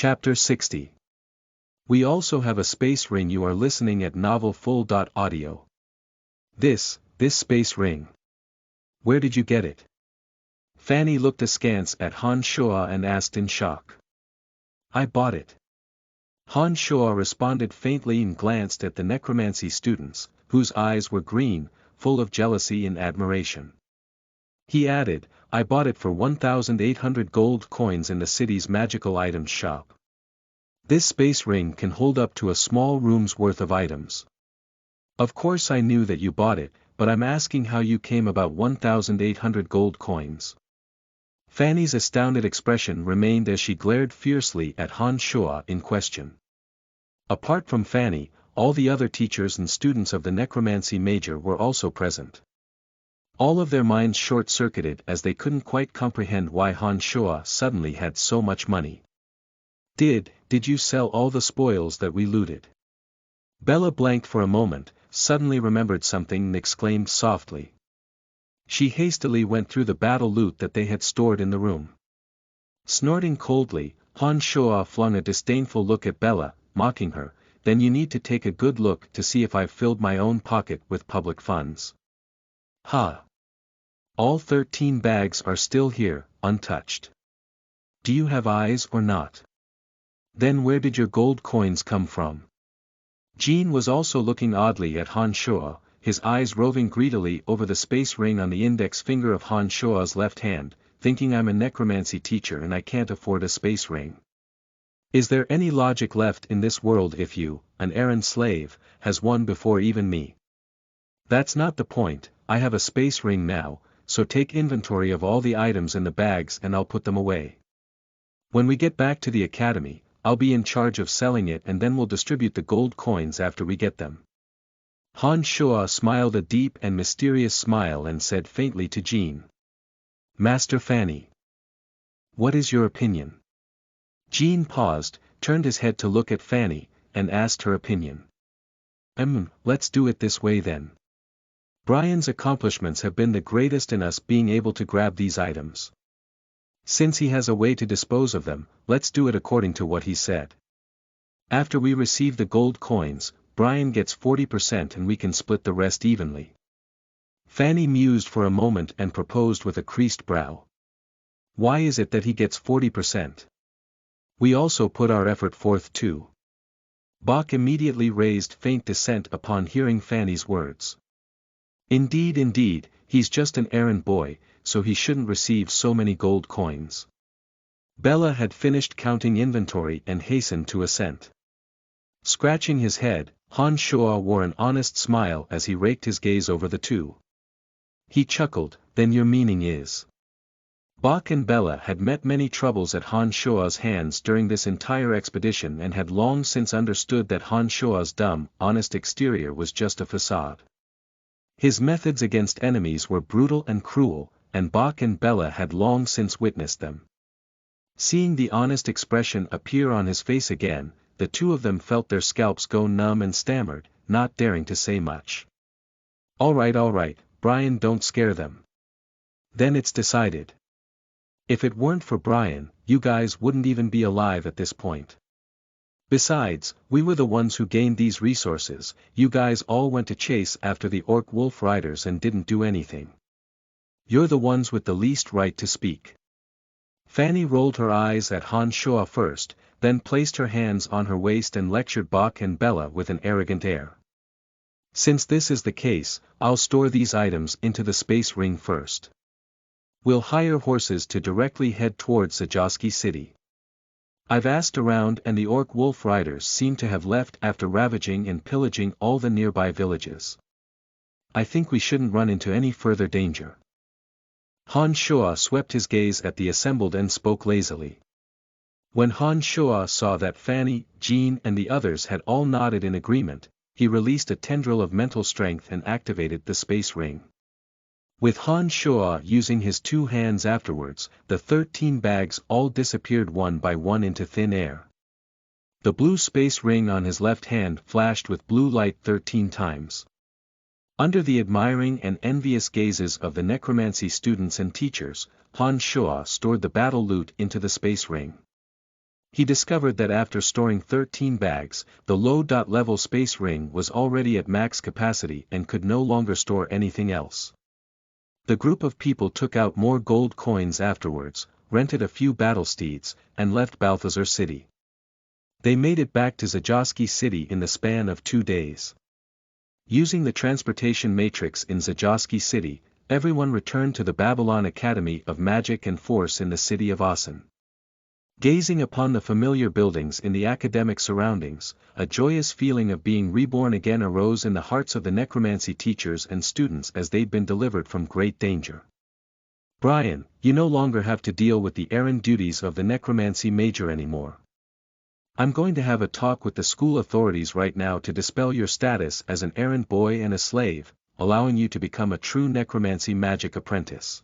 Chapter 60. We also have a space ring. You are listening at novelfull.audio. This space ring. Where did you get it? Fanny looked askance at Han Shoa and asked in shock. I bought it. Han Shoa responded faintly and glanced at the necromancy students, whose eyes were green, full of jealousy and admiration. He added, I bought it for 1,800 gold coins in the city's magical items shop. This space ring can hold up to a small room's worth of items. Of course I knew that you bought it, but I'm asking how you came about 1,800 gold coins. Fanny's astounded expression remained as she glared fiercely at Han Shoa in question. Apart from Fanny, all the other teachers and students of the necromancy major were also present. All of their minds short-circuited as they couldn't quite comprehend why Han Shoa suddenly had so much money. Did you sell all the spoils that we looted? Bella blanked for a moment, suddenly remembered something and exclaimed softly. She hastily went through the battle loot that they had stored in the room. Snorting coldly, Han Shoa flung a disdainful look at Bella, mocking her, then you need to take a good look to see if I've filled my own pocket with public funds. Ha! All 13 bags are still here, untouched. Do you have eyes or not? Then where did your gold coins come from? Jean was also looking oddly at Han Shoa, his eyes roving greedily over the space ring on the index finger of Han Shoa's left hand, thinking I'm a necromancy teacher and I can't afford a space ring. Is there any logic left in this world if you, an errand slave, has won before even me? That's not the point. I have a space ring now, so take inventory of all the items in the bags and I'll put them away. When we get back to the academy, I'll be in charge of selling it and then we'll distribute the gold coins after we get them. Han Shoa smiled a deep and mysterious smile and said faintly to Jean. Master Fanny. What is your opinion? Jean paused, turned his head to look at Fanny, and asked her opinion. Let's do it this way then. Brian's accomplishments have been the greatest in us being able to grab these items. Since he has a way to dispose of them, let's do it according to what he said. After we receive the gold coins, Brian gets 40% and we can split the rest evenly. Fanny mused for a moment and proposed with a creased brow. Why is it that he gets 40%? We also put our effort forth too. Bach immediately raised faint dissent upon hearing Fanny's words. Indeed, he's just an errand boy, so he shouldn't receive so many gold coins. Bella had finished counting inventory and hastened to assent. Scratching his head, Han Shoa wore an honest smile as he raked his gaze over the two. He chuckled, then your meaning is. Bach and Bella had met many troubles at Han Shoa's hands during this entire expedition and had long since understood that Han Shoa's dumb, honest exterior was just a facade. His methods against enemies were brutal and cruel, and Bach and Bella had long since witnessed them. Seeing the honest expression appear on his face again, the two of them felt their scalps go numb and stammered, not daring to say much. All right, Brian, don't scare them. Then it's decided. If it weren't for Brian, you guys wouldn't even be alive at this point. Besides, we were the ones who gained these resources. You guys all went to chase after the orc wolf riders and didn't do anything. You're the ones with the least right to speak. Fanny rolled her eyes at Han Shoa first, then placed her hands on her waist and lectured Bach and Bella with an arrogant air. Since this is the case, I'll store these items into the space ring first. We'll hire horses to directly head towards Zajoski City. I've asked around and the orc wolf riders seem to have left after ravaging and pillaging all the nearby villages. I think we shouldn't run into any further danger. Han Shoa swept his gaze at the assembled and spoke lazily. When Han Shoa saw that Fanny, Jean and the others had all nodded in agreement, he released a tendril of mental strength and activated the space ring. With Han Shoa using his two hands afterwards, the 13 bags all disappeared one by one into thin air. The blue space ring on his left hand flashed with blue light 13 times. Under the admiring and envious gazes of the necromancy students and teachers, Han Shoa stored the battle loot into the space ring. He discovered that after storing 13 bags, the low-level space ring was already at max capacity and could no longer store anything else. The group of people took out more gold coins afterwards, rented a few battle steeds, and left Balthazar City. They made it back to Zajoski City in the span of 2 days. Using the transportation matrix in Zajoski City, everyone returned to the Babylon Academy of Magic and Force in the city of Asen. Gazing upon the familiar buildings in the academic surroundings, a joyous feeling of being reborn again arose in the hearts of the necromancy teachers and students as they'd been delivered from great danger. Brian, you no longer have to deal with the errand duties of the necromancy major anymore. I'm going to have a talk with the school authorities right now to dispel your status as an errand boy and a slave, allowing you to become a true necromancy magic apprentice.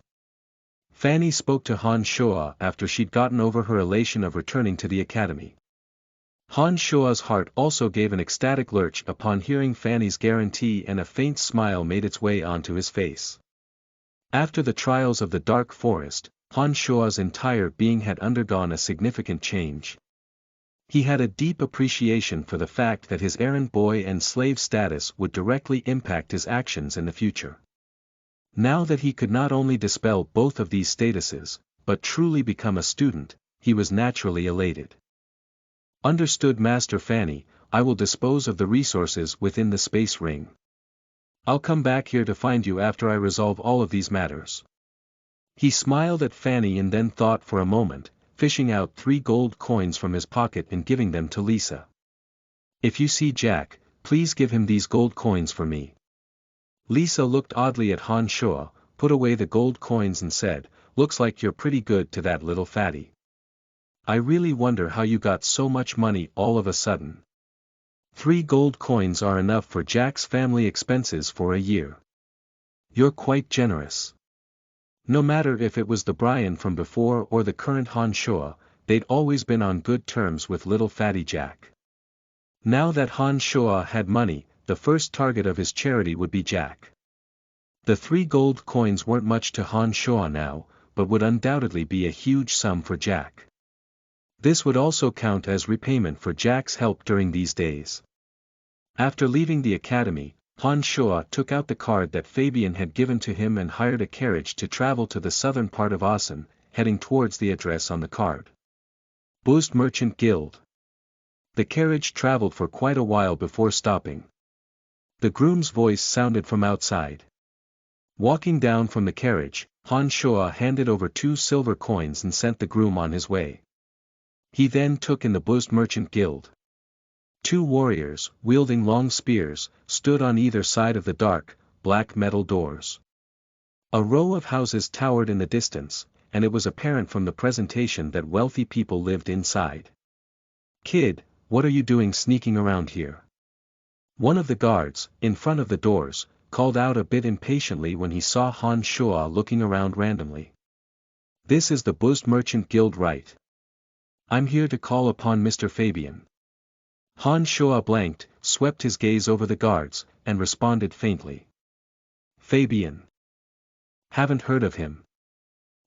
Fanny spoke to Han Shoa after she'd gotten over her elation of returning to the academy. Han Shoa's heart also gave an ecstatic lurch upon hearing Fanny's guarantee, and a faint smile made its way onto his face. After the trials of the Dark Forest, Han Shoa's entire being had undergone a significant change. He had a deep appreciation for the fact that his errand boy and slave status would directly impact his actions in the future. Now that he could not only dispel both of these statuses, but truly become a student, he was naturally elated. Understood, Master Fanny, I will dispose of the resources within the space ring. I'll come back here to find you after I resolve all of these matters. He smiled at Fanny and then thought for a moment, fishing out 3 gold coins from his pocket and giving them to Lisa. If you see Jack, please give him these gold coins for me. Lisa looked oddly at Han Shoa, put away the gold coins and said, looks like you're pretty good to that little fatty. I really wonder how you got so much money all of a sudden. 3 gold coins are enough for Jack's family expenses for a year. You're quite generous. No matter if it was the Brian from before or the current Han Shoa, they'd always been on good terms with little fatty Jack. Now that Han Shoa had money, the first target of his charity would be Jack. The 3 gold coins weren't much to Han Shoa now, but would undoubtedly be a huge sum for Jack. This would also count as repayment for Jack's help during these days. After leaving the academy, Han Shoa took out the card that Fabian had given to him and hired a carriage to travel to the southern part of Asen, heading towards the address on the card. Buzzed Merchant Guild. The carriage traveled for quite a while before stopping. The groom's voice sounded from outside. Walking down from the carriage, Han Shoa handed over 2 silver coins and sent the groom on his way. He then took in the Buzzed Merchant Guild. 2 warriors, wielding long spears, stood on either side of the dark, black metal doors. A row of houses towered in the distance, and it was apparent from the presentation that wealthy people lived inside. Kid, what are you doing sneaking around here? One of the guards, in front of the doors, called out a bit impatiently when he saw Han Shoa looking around randomly. This is the Buzzed Merchant Guild, right? I'm here to call upon Mr. Fabian. Han Shoa blanked, swept his gaze over the guards, and responded faintly. Fabian. Haven't heard of him.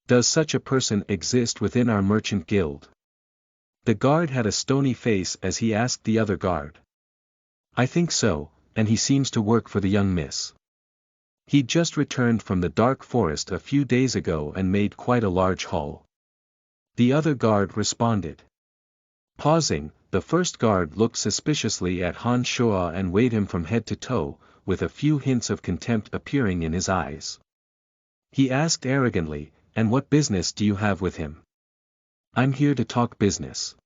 Does such a person exist within our merchant guild? The guard had a stony face as he asked the other guard. I think so, and he seems to work for the young miss. He'd just returned from the Dark Forest a few days ago and made quite a large haul. The other guard responded. Pausing, the first guard looked suspiciously at Han Shoa and weighed him from head to toe, with a few hints of contempt appearing in his eyes. He asked arrogantly, and what business do you have with him? I'm here to talk business.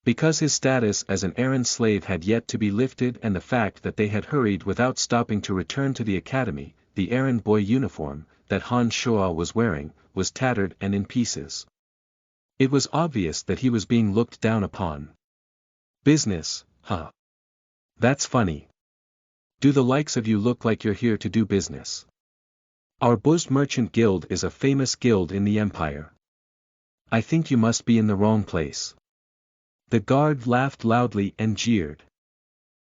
Because his status as an errand slave had yet to be lifted and the fact that they had hurried without stopping to return to the academy, the errand boy uniform, that Han Shoa was wearing, was tattered and in pieces. It was obvious that he was being looked down upon. Business, huh? That's funny. Do the likes of you look like you're here to do business? Our Buzzed Merchant Guild is a famous guild in the Empire. I think you must be in the wrong place. The guard laughed loudly and jeered.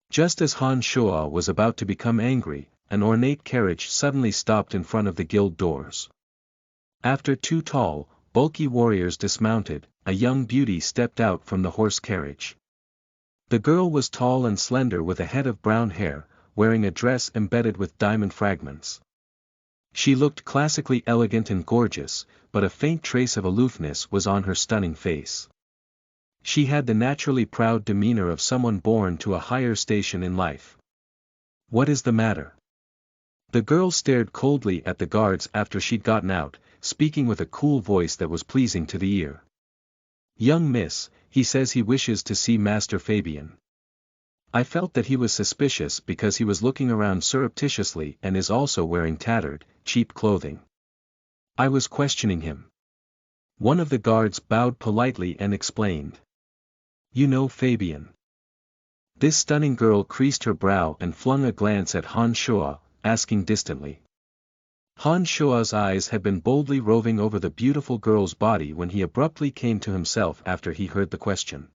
Just as Han Shoa was about to become angry, an ornate carriage suddenly stopped in front of the guild doors. After 2 tall, bulky warriors dismounted, a young beauty stepped out from the horse carriage. The girl was tall and slender with a head of brown hair, wearing a dress embedded with diamond fragments. She looked classically elegant and gorgeous, but a faint trace of aloofness was on her stunning face. She had the naturally proud demeanor of someone born to a higher station in life. "What is the matter?" The girl stared coldly at the guards after she'd gotten out, speaking with a cool voice that was pleasing to the ear. "Young miss, he says he wishes to see Master Fabian. I felt that he was suspicious because he was looking around surreptitiously and is also wearing tattered, cheap clothing. I was questioning him." One of the guards bowed politely and explained. "You know Fabian?" This stunning girl creased her brow and flung a glance at Han Shuo, asking distantly. Han Shuo's eyes had been boldly roving over the beautiful girl's body when he abruptly came to himself after he heard the question.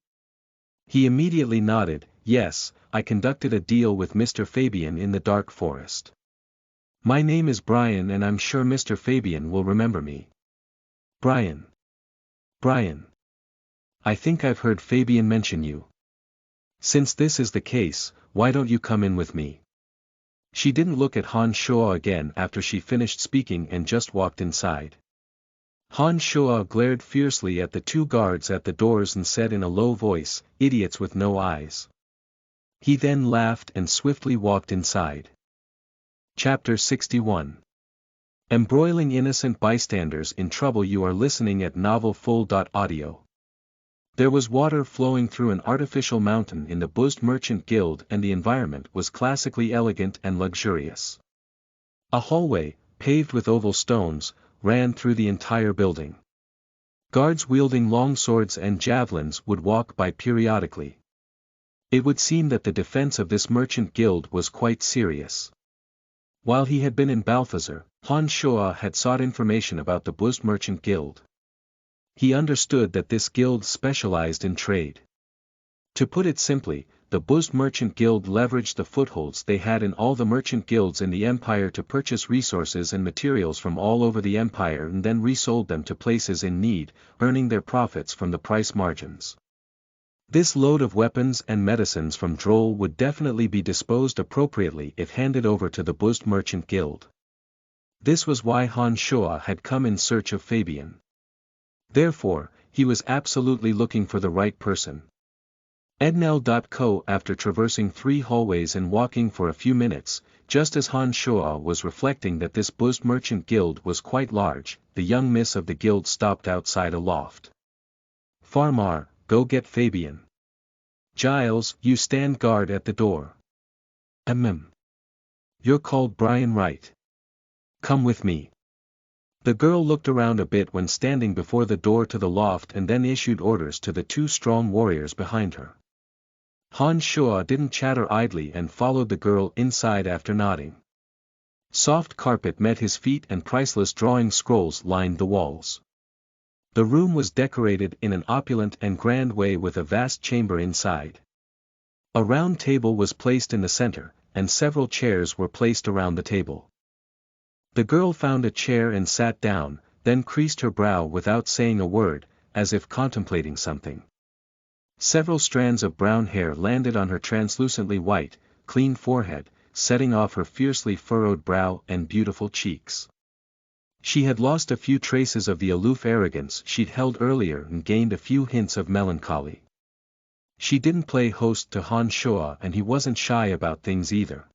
He immediately nodded. "Yes, I conducted a deal with Mr. Fabian in the Dark Forest. My name is Brian and I'm sure Mr. Fabian will remember me." "Brian. Brian. I think I've heard Fabian mention you. Since this is the case, why don't you come in with me?" She didn't look at Han Shuo again after she finished speaking and just walked inside. Han Shuo glared fiercely at the two guards at the doors and said in a low voice, "Idiots with no eyes." He then laughed and swiftly walked inside. Chapter 61. Embroiling innocent bystanders in trouble. You are listening at novelfull.audio. There was water flowing through an artificial mountain in the Buzzed Merchant Guild and the environment was classically elegant and luxurious. A hallway, paved with oval stones, ran through the entire building. Guards wielding long swords and javelins would walk by periodically. It would seem that the defense of this merchant guild was quite serious. While he had been in Balthazar, Han Shuo had sought information about the Buzzed Merchant Guild. He understood that this guild specialized in trade. To put it simply, the Buzzed Merchant Guild leveraged the footholds they had in all the merchant guilds in the empire to purchase resources and materials from all over the empire and then resold them to places in need, earning their profits from the price margins. This load of weapons and medicines from Droll would definitely be disposed appropriately if handed over to the Buzzed Merchant Guild. This was why Han Shuo had come in search of Fabian. Therefore, he was absolutely looking for the right person. Ednel.co. After traversing 3 hallways and walking for a few minutes, just as Han Shuo was reflecting that this Buzzed Merchant Guild was quite large, the young miss of the guild stopped outside a loft. "Farmar, go get Fabian. Giles, you stand guard at the door." You're called Brian, right? Come with me." The girl looked around a bit when standing before the door to the loft and then issued orders to the 2 strong warriors behind her. Han Shuo didn't chatter idly and followed the girl inside after nodding. Soft carpet met his feet and priceless drawing scrolls lined the walls. The room was decorated in an opulent and grand way with a vast chamber inside. A round table was placed in the center, and several chairs were placed around the table. The girl found a chair and sat down, then creased her brow without saying a word, as if contemplating something. Several strands of brown hair landed on her translucently white, clean forehead, setting off her fiercely furrowed brow and beautiful cheeks. She had lost a few traces of the aloof arrogance she'd held earlier and gained a few hints of melancholy. She didn't play host to Han Shuo and he wasn't shy about things either.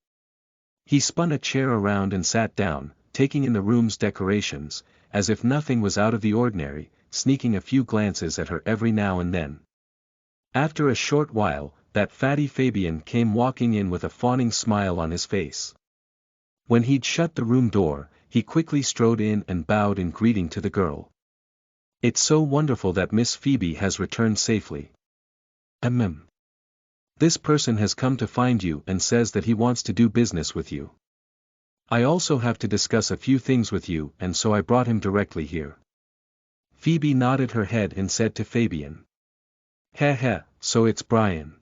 He spun a chair around and sat down, taking in the room's decorations, as if nothing was out of the ordinary, sneaking a few glances at her every now and then. After a short while, that fatty Fabian came walking in with a fawning smile on his face. When he'd shut the room door, he quickly strode in and bowed in greeting to the girl. "It's so wonderful that Miss Phoebe has returned safely. This person has come to find you and says that he wants to do business with you. I also have to discuss a few things with you and so I brought him directly here." Phoebe nodded her head and said to Fabian. So it's Brian.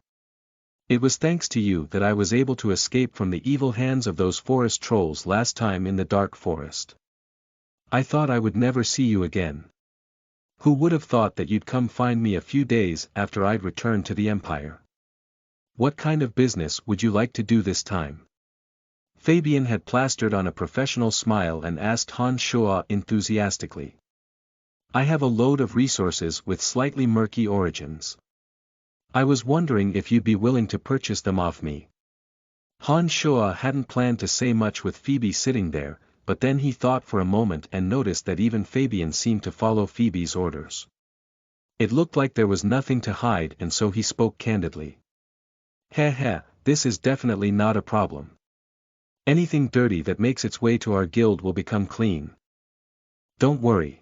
It was thanks to you that I was able to escape from the evil hands of those forest trolls last time in the Dark Forest. I thought I would never see you again." Who would have thought that you'd come find me a few days after I'd returned to the Empire? What kind of business would you like to do this time? Fabian had plastered on a professional smile and asked Han Shuo enthusiastically. I have a load of resources with slightly murky origins. I was wondering if you'd be willing to purchase them off me. Han Shuo hadn't planned to say much with Phoebe sitting there, but then he thought for a moment and noticed that even Fabian seemed to follow Phoebe's orders. It looked like there was nothing to hide, and so he spoke candidly. Heh, this is definitely not a problem. Anything dirty that makes its way to our guild will become clean. Don't worry.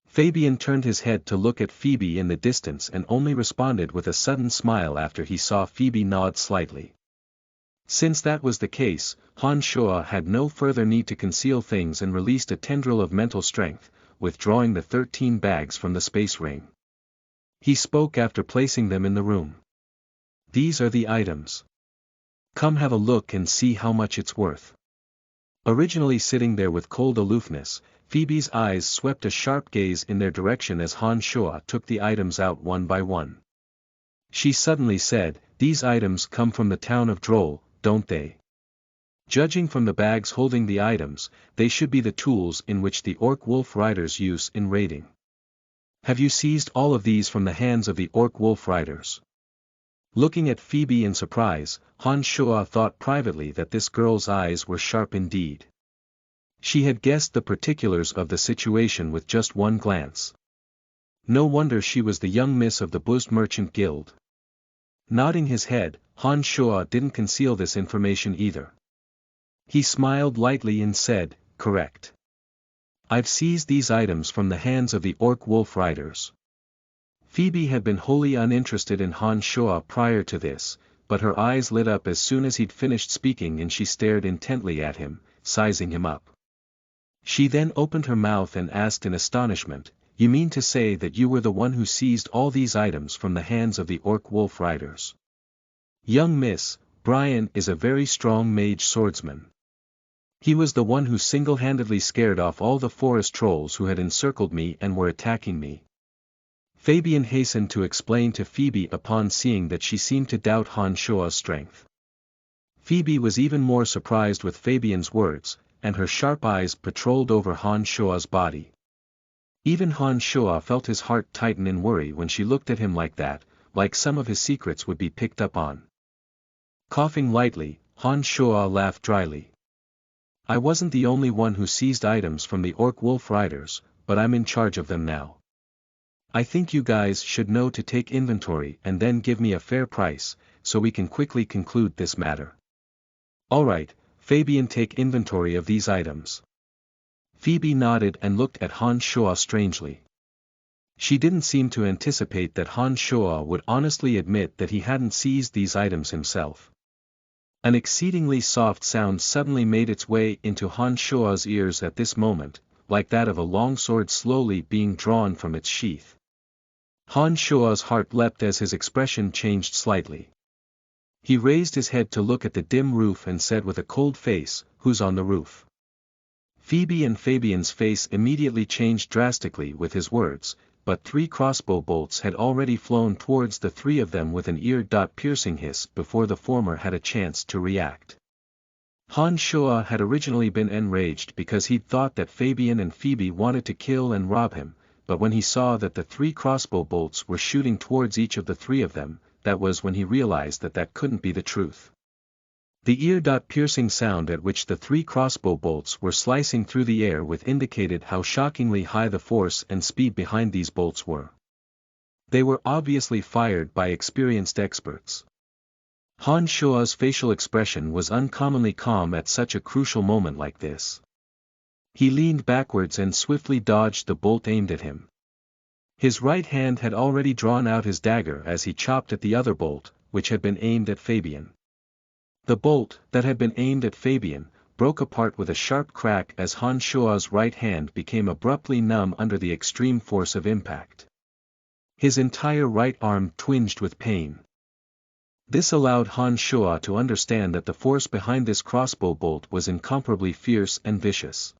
Fabian turned his head to look at Phoebe in the distance and only responded with a sudden smile after he saw Phoebe nod slightly. Since that was the case, Han Shuo had no further need to conceal things and released a tendril of mental strength, withdrawing the 13 bags from the space ring. He spoke after placing them in the room. These are the items. Come have a look and see how much it's worth. Originally sitting there with cold aloofness, Phoebe's eyes swept a sharp gaze in their direction as Han Shuo took the items out one by one. She suddenly said, "These items come from the town of Droll, don't they? Judging from the bags holding the items, they should be the tools in which the Orc Wolf Riders use in raiding. Have you seized all of these from the hands of the Orc Wolf Riders?" Looking at Phoebe in surprise, Han Shuo thought privately that this girl's eyes were sharp indeed. She had guessed the particulars of the situation with just one glance. No wonder she was the young miss of the Buzzed Merchant Guild. Nodding his head, Han Shuo didn't conceal this information either. He smiled lightly and said, "Correct. I've seized these items from the hands of the Orc Wolf Riders." Phoebe had been wholly uninterested in Han Shuo prior to this, but her eyes lit up as soon as he'd finished speaking and she stared intently at him, sizing him up. She then opened her mouth and asked in astonishment, "You mean to say that you were the one who seized all these items from the hands of the Orc Wolf Riders?" "Young miss, Brian is a very strong mage swordsman. He was the one who single-handedly scared off all the forest trolls who had encircled me and were attacking me." Fabian hastened to explain to Phoebe upon seeing that she seemed to doubt Han Shuo's strength. Phoebe was even more surprised with Fabian's words, and her sharp eyes patrolled over Han Shuo's body. Even Han Shuo felt his heart tighten in worry when she looked at him like that, like some of his secrets would be picked up on. Coughing lightly, Han Shuo laughed dryly. "I wasn't the only one who seized items from the Orc Wolf Riders, but I'm in charge of them now. I think you guys should know to take inventory and then give me a fair price, so we can quickly conclude this matter." "Alright, Fabian, take inventory of these items." Phoebe nodded and looked at Han Shuo strangely. She didn't seem to anticipate that Han Shuo would honestly admit that he hadn't seized these items himself. An exceedingly soft sound suddenly made its way into Han Shuo's ears at this moment, like that of a long sword slowly being drawn from its sheath. Han Shuo's heart leapt as his expression changed slightly. He raised his head to look at the dim roof and said with a cold face, "Who's on the roof?" Phoebe and Fabian's face immediately changed drastically with his words, but 3 crossbow bolts had already flown towards the 3 of them with an ear-piercing hiss before the former had a chance to react. Han Shuo had originally been enraged because he'd thought that Fabian and Phoebe wanted to kill and rob him, but when he saw that the 3 crossbow bolts were shooting towards each of the 3 of them, that was when he realized that that couldn't be the truth. The ear-piercing sound at which the 3 crossbow bolts were slicing through the air with indicated how shockingly high the force and speed behind these bolts were. They were obviously fired by experienced experts. Han Shuo's facial expression was uncommonly calm at such a crucial moment like this. He leaned backwards and swiftly dodged the bolt aimed at him. His right hand had already drawn out his dagger as he chopped at the other bolt, which had been aimed at Fabian. The bolt, that had been aimed at Fabian, broke apart with a sharp crack as Han Shuo's right hand became abruptly numb under the extreme force of impact. His entire right arm twinged with pain. This allowed Han Shuo to understand that the force behind this crossbow bolt was incomparably fierce and vicious.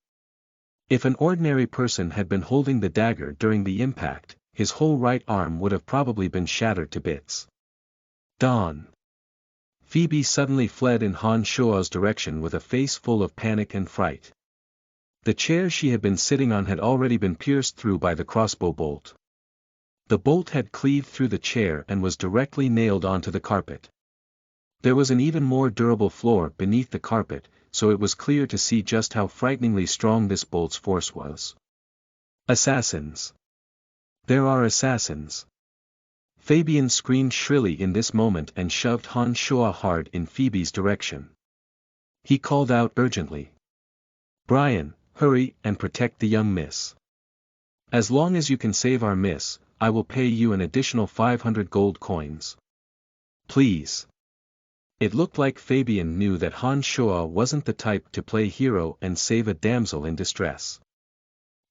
If an ordinary person had been holding the dagger during the impact, his whole right arm would have probably been shattered to bits. Dawn. Phoebe suddenly fled in Han Shuo's direction with a face full of panic and fright. The chair she had been sitting on had already been pierced through by the crossbow bolt. The bolt had cleaved through the chair and was directly nailed onto the carpet. There was an even more durable floor beneath the carpet, so it was clear to see just how frighteningly strong this bolt's force was. Assassins! There are assassins! Fabian screamed shrilly in this moment and shoved Han Shuo hard in Phoebe's direction. He called out urgently. "Brian, hurry and protect the young miss. As long as you can save our miss, I will pay you an additional 500 gold coins. Please." It looked like Fabian knew that Han Shuo wasn't the type to play hero and save a damsel in distress.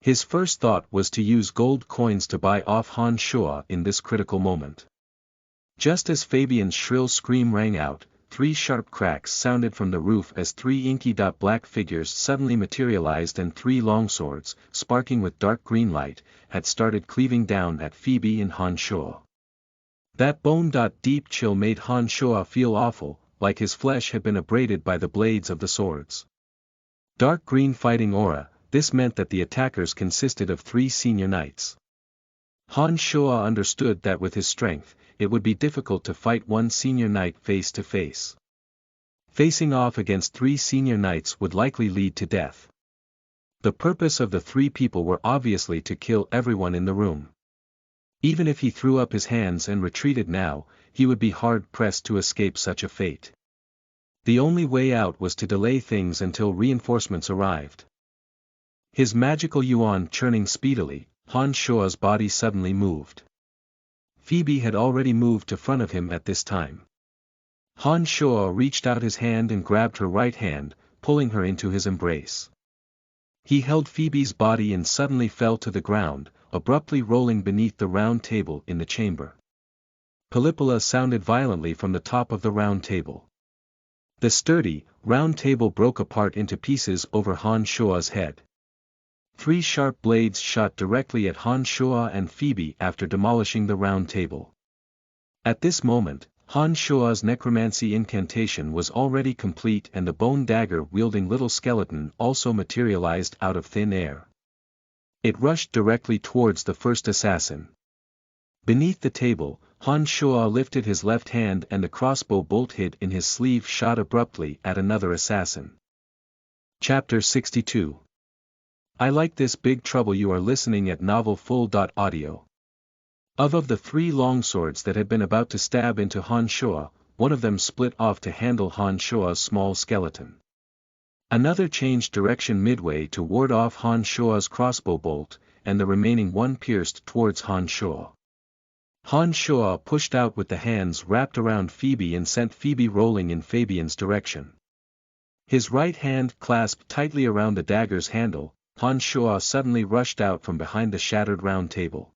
His first thought was to use gold coins to buy off Han Shuo in this critical moment. Just as Fabian's shrill scream rang out, 3 sharp cracks sounded from the roof as 3 inky black figures suddenly materialized and 3 longswords, sparking with dark green light, had started cleaving down at Phoebe and Han Shuo. That bone-deep chill made Han Shuo feel awful, like his flesh had been abraded by the blades of the swords. Dark green fighting aura, this meant that the attackers consisted of 3 senior knights. Han Shuo understood that with his strength, it would be difficult to fight one senior knight face to face. Facing off against 3 senior knights would likely lead to death. The purpose of the 3 people were obviously to kill everyone in the room. Even if he threw up his hands and retreated now, he would be hard-pressed to escape such a fate. The only way out was to delay things until reinforcements arrived. His magical yuan churning speedily, Han Shuo's body suddenly moved. Phoebe had already moved to front of him at this time. Han Shuo reached out his hand and grabbed her right hand, pulling her into his embrace. He held Phoebe's body and suddenly fell to the ground, abruptly rolling beneath the round table in the chamber. Polypola sounded violently from the top of the round table. The sturdy, round table broke apart into pieces over Han Shuo's head. 3 sharp blades shot directly at Han Shuo and Phoebe after demolishing the round table. At this moment, Han Shuo's necromancy incantation was already complete and the bone dagger-wielding little skeleton also materialized out of thin air. It rushed directly towards the first assassin. Beneath the table, Han Shuo lifted his left hand and the crossbow bolt hid in his sleeve shot abruptly at another assassin. Chapter 62. I like this big trouble. You are listening at novelfull.audio. Of the 3 longswords that had been about to stab into Han Shuo, one of them split off to handle Han Shuo's small skeleton. Another changed direction midway to ward off Han Shuo's crossbow bolt, and the remaining one pierced towards Han Shuo. Han Shuo pushed out with the hands wrapped around Phoebe and sent Phoebe rolling in Fabian's direction. His right hand clasped tightly around the dagger's handle, Han Shuo suddenly rushed out from behind the shattered round table.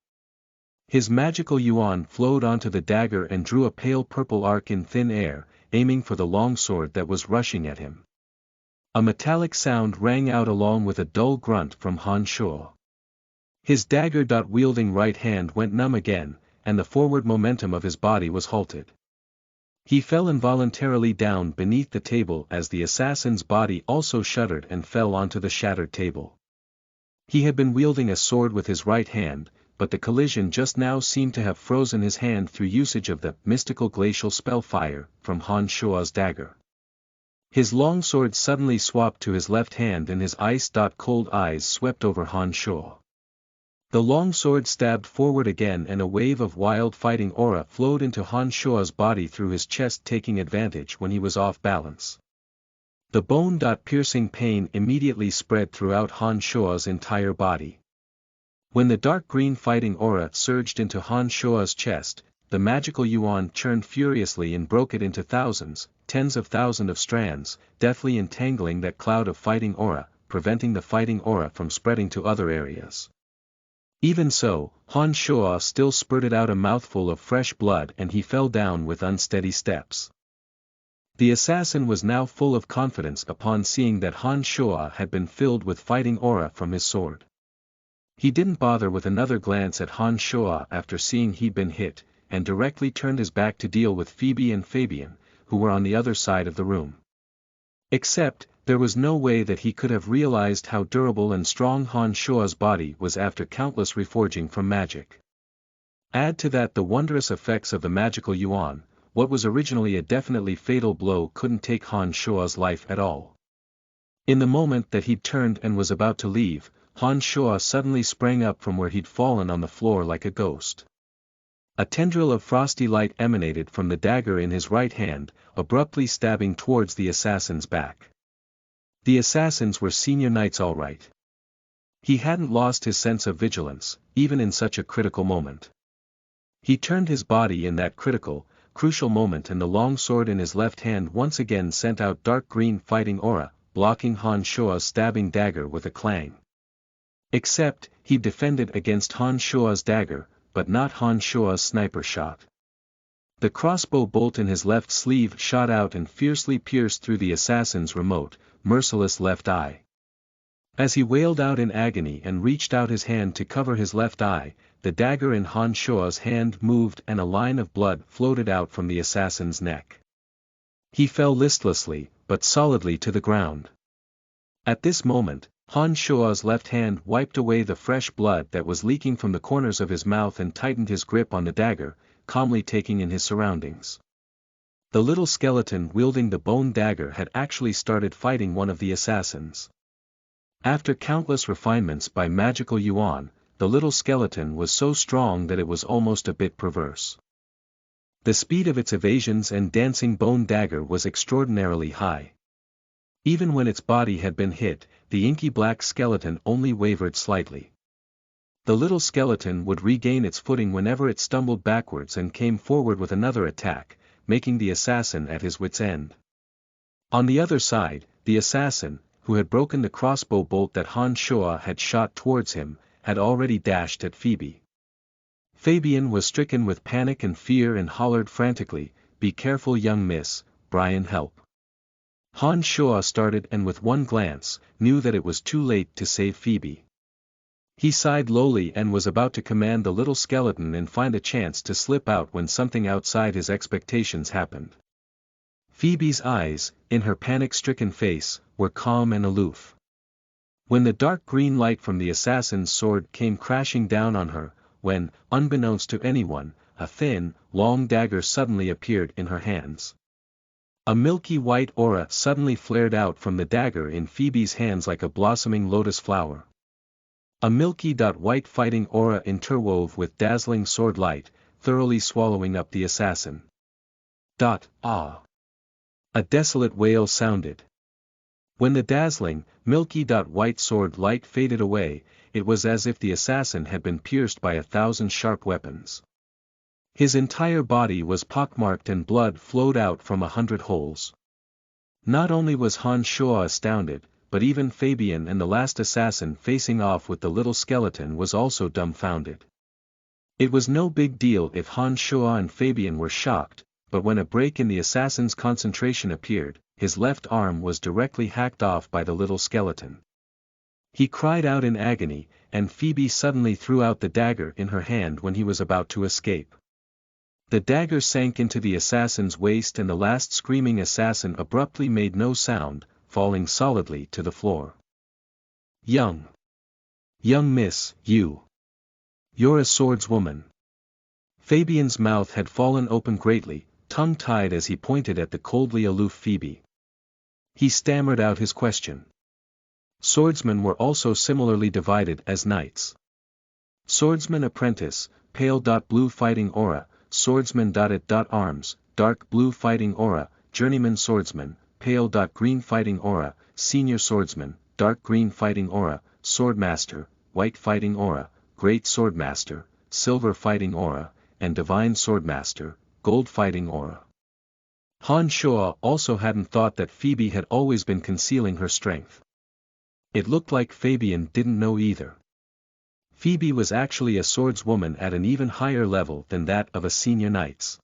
His magical yuan flowed onto the dagger and drew a pale purple arc in thin air, aiming for the long sword that was rushing at him. A metallic sound rang out along with a dull grunt from Han Shuo. His dagger-wielding right hand went numb again, and the forward momentum of his body was halted. He fell involuntarily down beneath the table as the assassin's body also shuddered and fell onto the shattered table. He had been wielding a sword with his right hand, but the collision just now seemed to have frozen his hand through usage of the mystical glacial spell fire from Han Shuo's dagger. His long sword suddenly swapped to his left hand and his ice-cold eyes swept over Han Shuo. The long sword stabbed forward again and a wave of wild fighting aura flowed into Han Shuo's body through his chest, taking advantage when he was off balance. The bone-piercing pain immediately spread throughout Han Shuo's entire body. When the dark green fighting aura surged into Han Shuo's chest, the magical yuan churned furiously and broke it into thousands, tens of thousands of strands, deftly entangling that cloud of fighting aura, preventing the fighting aura from spreading to other areas. Even so, Han Shuo still spurted out a mouthful of fresh blood and he fell down with unsteady steps. The assassin was now full of confidence upon seeing that Han Shuo had been filled with fighting aura from his sword. He didn't bother with another glance at Han Shuo after seeing he'd been hit, and directly turned his back to deal with Phoebe and Fabian, who were on the other side of the room. Except, there was no way that he could have realized how durable and strong Han Shuo's body was after countless reforging from magic. Add to that the wondrous effects of the magical yuan, what was originally a definitely fatal blow couldn't take Han Shuo's life at all. In the moment that he'd turned and was about to leave, Han Shuo suddenly sprang up from where he'd fallen on the floor like a ghost. A tendril of frosty light emanated from the dagger in his right hand, abruptly stabbing towards the assassin's back. The assassins were senior knights all right. He hadn't lost his sense of vigilance, even in such a critical moment. He turned his body in that crucial moment, and the long sword in his left hand once again sent out dark green fighting aura, blocking Han Shuo's stabbing dagger with a clang. Except, he defended against Han Shuo's dagger, but not Han Shuo's sniper shot. The crossbow bolt in his left sleeve shot out and fiercely pierced through the assassin's remote, merciless left eye. As he wailed out in agony and reached out his hand to cover his left eye, the dagger in Han Shuo's hand moved and a line of blood floated out from the assassin's neck. He fell listlessly, but solidly to the ground. At this moment, Han Shuo's left hand wiped away the fresh blood that was leaking from the corners of his mouth and tightened his grip on the dagger, calmly taking in his surroundings. The little skeleton wielding the bone dagger had actually started fighting one of the assassins. After countless refinements by magical yuan, the little skeleton was so strong that it was almost a bit perverse. The speed of its evasions and dancing bone dagger was extraordinarily high. Even when its body had been hit, the inky black skeleton only wavered slightly. The little skeleton would regain its footing whenever it stumbled backwards and came forward with another attack, making the assassin at his wit's end. On the other side, the assassin, who had broken the crossbow bolt that Han Shuo had shot towards him, had already dashed at Phoebe. Fabian was stricken with panic and fear and hollered frantically, "Be careful, young miss, Brian, help." Han Shuo started and with one glance, knew that it was too late to save Phoebe. He sighed lowly and was about to command the little skeleton and find a chance to slip out when something outside his expectations happened. Phoebe's eyes, in her panic-stricken face, were calm and aloof. When the dark green light from the assassin's sword came crashing down on her, when, unbeknownst to anyone, a thin, long dagger suddenly appeared in her hands. A milky white aura suddenly flared out from the dagger in Phoebe's hands like a blossoming lotus flower. A milky white fighting aura interwove with dazzling sword light, thoroughly swallowing up the assassin. Ah! A desolate wail sounded. When the dazzling, milky white sword light faded away, it was as if the assassin had been pierced by 1,000 sharp weapons. His entire body was pockmarked and blood flowed out from 100 holes. Not only was Han Shuo astounded, but even Fabian and the last assassin facing off with the little skeleton was also dumbfounded. It was no big deal if Han Shuo and Fabian were shocked, but when a break in the assassin's concentration appeared, his left arm was directly hacked off by the little skeleton. He cried out in agony, and Phoebe suddenly threw out the dagger in her hand when he was about to escape. The dagger sank into the assassin's waist and the last screaming assassin abruptly made no sound, falling solidly to the floor. Young miss, you're a swordswoman." Fabian's mouth had fallen open greatly, tongue-tied as he pointed at the coldly aloof Phoebe. He stammered out his question. Swordsmen were also similarly divided as knights. Swordsman apprentice, pale blue fighting aura, swordsman arms, dark blue fighting aura, journeyman swordsman, pale green fighting aura, senior swordsman, dark green fighting aura, swordmaster, white fighting aura, great swordmaster, silver fighting aura, and divine swordmaster, gold fighting aura. Han Shuo also hadn't thought that Phoebe had always been concealing her strength. It looked like Fabian didn't know either. Phoebe was actually a swordswoman at an even higher level than that of a senior knight's.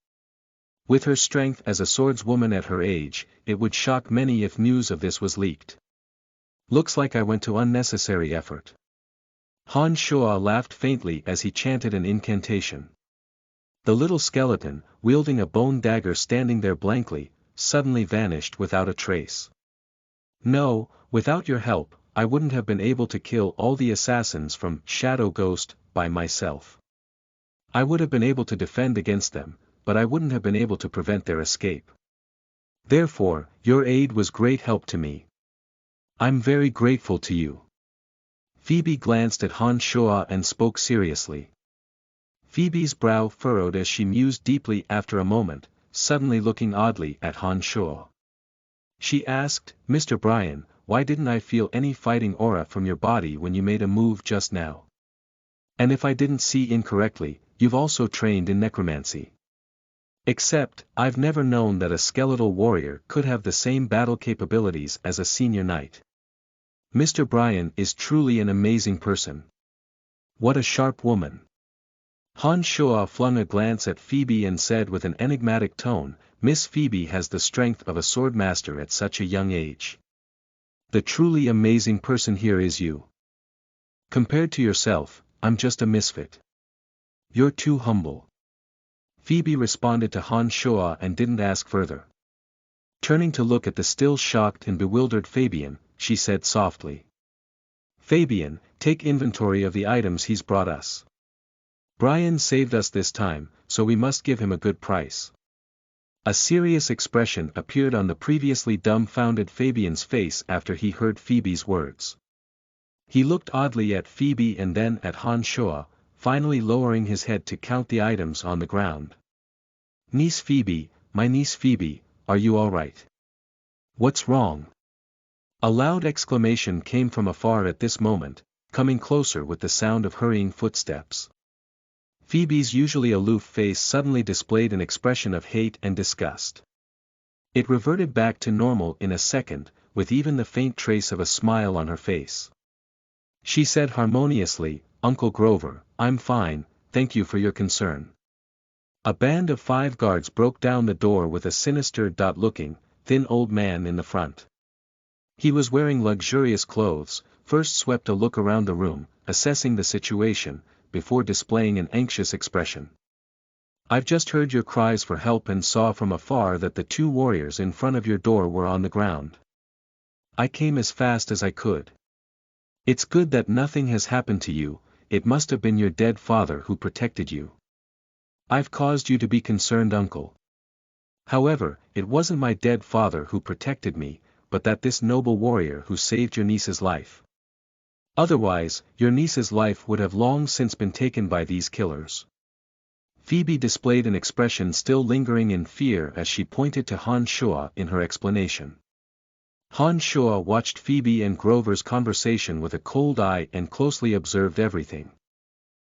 With her strength as a swordswoman at her age, it would shock many if news of this was leaked. Looks like I went to unnecessary effort. Han Shuo laughed faintly as he chanted an incantation. The little skeleton, wielding a bone dagger standing there blankly, suddenly vanished without a trace. No, without your help, I wouldn't have been able to kill all the assassins from Shadow Ghost by myself. I would have been able to defend against them, but I wouldn't have been able to prevent their escape. Therefore, your aid was great help to me. I'm very grateful to you. Phoebe glanced at Han Shuo and spoke seriously. Phoebe's brow furrowed as she mused deeply after a moment, suddenly looking oddly at Han Shuo. She asked, Mr. Brian, why didn't I feel any fighting aura from your body when you made a move just now? And if I didn't see incorrectly, you've also trained in necromancy. Except, I've never known that a skeletal warrior could have the same battle capabilities as a senior knight. Mr. Brian is truly an amazing person. What a sharp woman. Han Shuo flung a glance at Phoebe and said with an enigmatic tone, Miss Phoebe has the strength of a swordmaster at such a young age. The truly amazing person here is you. Compared to yourself, I'm just a misfit. You're too humble. Phoebe responded to Han Shuo and didn't ask further. Turning to look at the still shocked and bewildered Fabian, she said softly. Fabian, take inventory of the items he's brought us. Brian saved us this time, so we must give him a good price. A serious expression appeared on the previously dumbfounded Fabian's face after he heard Phoebe's words. He looked oddly at Phoebe and then at Han Shuo, finally lowering his head to count the items on the ground. Niece Phoebe, my niece Phoebe, are you all right? What's wrong? A loud exclamation came from afar at this moment, coming closer with the sound of hurrying footsteps. Phoebe's usually aloof face suddenly displayed an expression of hate and disgust. It reverted back to normal in a second, with even the faint trace of a smile on her face. She said harmoniously, Uncle Grover, I'm fine, thank you for your concern. A band of 5 guards broke down the door with a sinister-looking, thin old man in the front. He was wearing luxurious clothes, first swept a look around the room, assessing the situation, before displaying an anxious expression. I've just heard your cries for help and saw from afar that the 2 warriors in front of your door were on the ground. I came as fast as I could. It's good that nothing has happened to you, it must have been your dead father who protected you. I've caused you to be concerned, uncle. However, it wasn't my dead father who protected me, but that this noble warrior who saved your niece's life. Otherwise, your niece's life would have long since been taken by these killers. Phoebe displayed an expression still lingering in fear as she pointed to Han Shuo in her explanation. Han Shuo watched Phoebe and Grover's conversation with a cold eye and closely observed everything.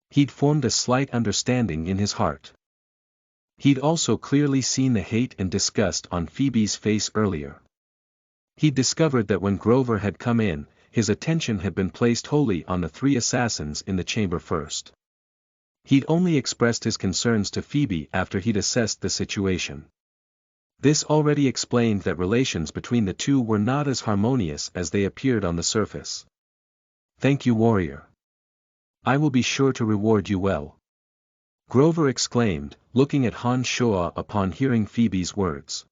He'd formed a slight understanding in his heart. He'd also clearly seen the hate and disgust on Phoebe's face earlier. He'd discovered that when Grover had come in, his attention had been placed wholly on the 3 assassins in the chamber first. He'd only expressed his concerns to Phoebe after he'd assessed the situation. This already explained that relations between the 2 were not as harmonious as they appeared on the surface. Thank you, warrior. I will be sure to reward you well. Grover exclaimed, looking at Han Shuo upon hearing Phoebe's words.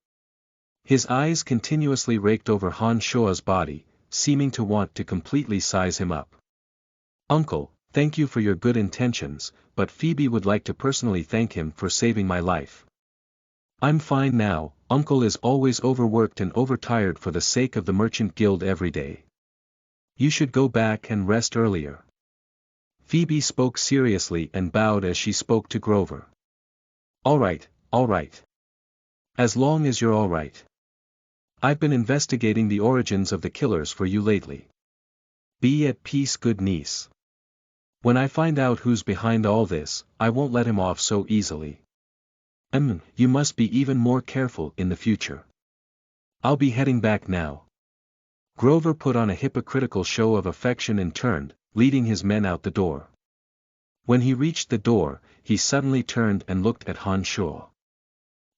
His eyes continuously raked over Han Shuo's body, seeming to want to completely size him up. Uncle, thank you for your good intentions, but Phoebe would like to personally thank him for saving my life. I'm fine now, Uncle is always overworked and overtired for the sake of the Merchant Guild every day. You should go back and rest earlier. Phoebe spoke seriously and bowed as she spoke to Grover. All right. As long as you're all right. I've been investigating the origins of the killers for you lately. Be at peace, good niece. When I find out who's behind all this, I won't let him off so easily. You must be even more careful in the future. I'll be heading back now. Grover put on a hypocritical show of affection and turned, leading his men out the door. When he reached the door, he suddenly turned and looked at Han Shuo.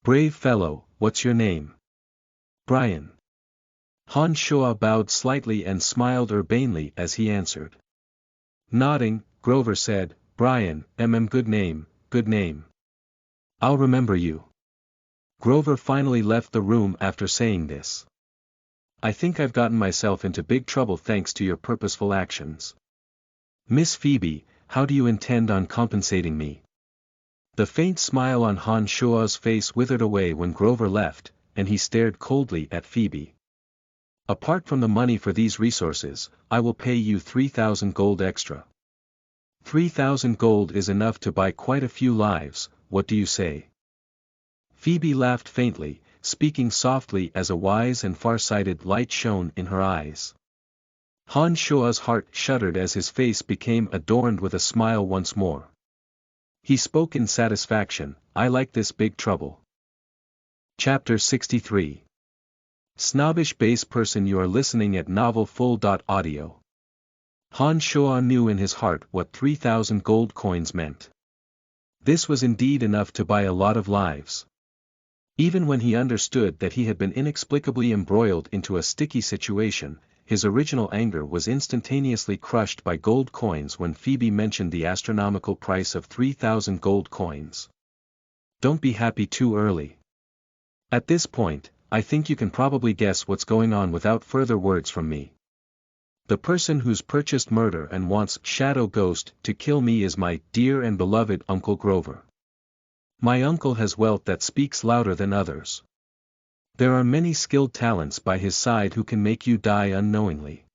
Brave fellow, what's your name? Brian. Han Shoa bowed slightly and smiled urbanely as he answered. Nodding, Grover said, Brian, good name, good name. I'll remember you. Grover finally left the room after saying this. I think I've gotten myself into big trouble thanks to your purposeful actions. Miss Phoebe, how do you intend on compensating me? The faint smile on Han Shoa's face withered away when Grover left, and he stared coldly at Phoebe. Apart from the money for these resources, I will pay you 3,000 gold extra. 3,000 gold is enough to buy quite a few lives, what do you say? Phoebe laughed faintly, speaking softly as a wise and far-sighted light shone in her eyes. Han Shoa's heart shuddered as his face became adorned with a smile once more. He spoke in satisfaction, I like this big trouble. Chapter 63. Snobbish base person. You are listening at novelfull.audio. Han Shoa knew in his heart what 3,000 gold coins meant. This was indeed enough to buy a lot of lives. Even when he understood that he had been inexplicably embroiled into a sticky situation, his original anger was instantaneously crushed by gold coins when Phoebe mentioned the astronomical price of 3,000 gold coins. Don't be happy too early. At this point, I think you can probably guess what's going on without further words from me. The person who's purchased murder and wants Shadow Ghost to kill me is my dear and beloved Uncle Grover. My uncle has wealth that speaks louder than others. There are many skilled talents by his side who can make you die unknowingly.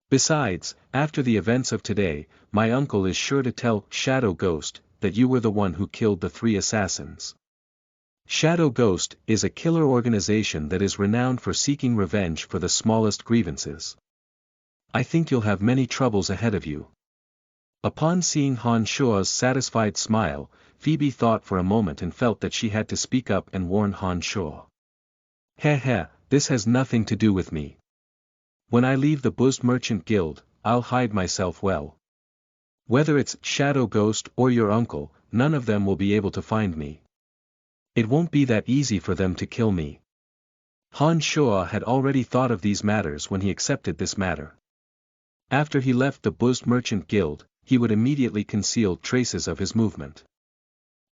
Besides, after the events of today, my uncle is sure to tell Shadow Ghost that you were the one who killed the 3 assassins. Shadow Ghost is a killer organization that is renowned for seeking revenge for the smallest grievances. I think you'll have many troubles ahead of you. Upon seeing Han Shoa's satisfied smile, Phoebe thought for a moment and felt that she had to speak up and warn Han Shoa. This has nothing to do with me. When I leave the Buzzed Merchant Guild, I'll hide myself well. Whether it's Shadow Ghost or your uncle, none of them will be able to find me. It won't be that easy for them to kill me. Han Shoa had already thought of these matters when he accepted this matter. After he left the Buzzed Merchant Guild, he would immediately conceal traces of his movement.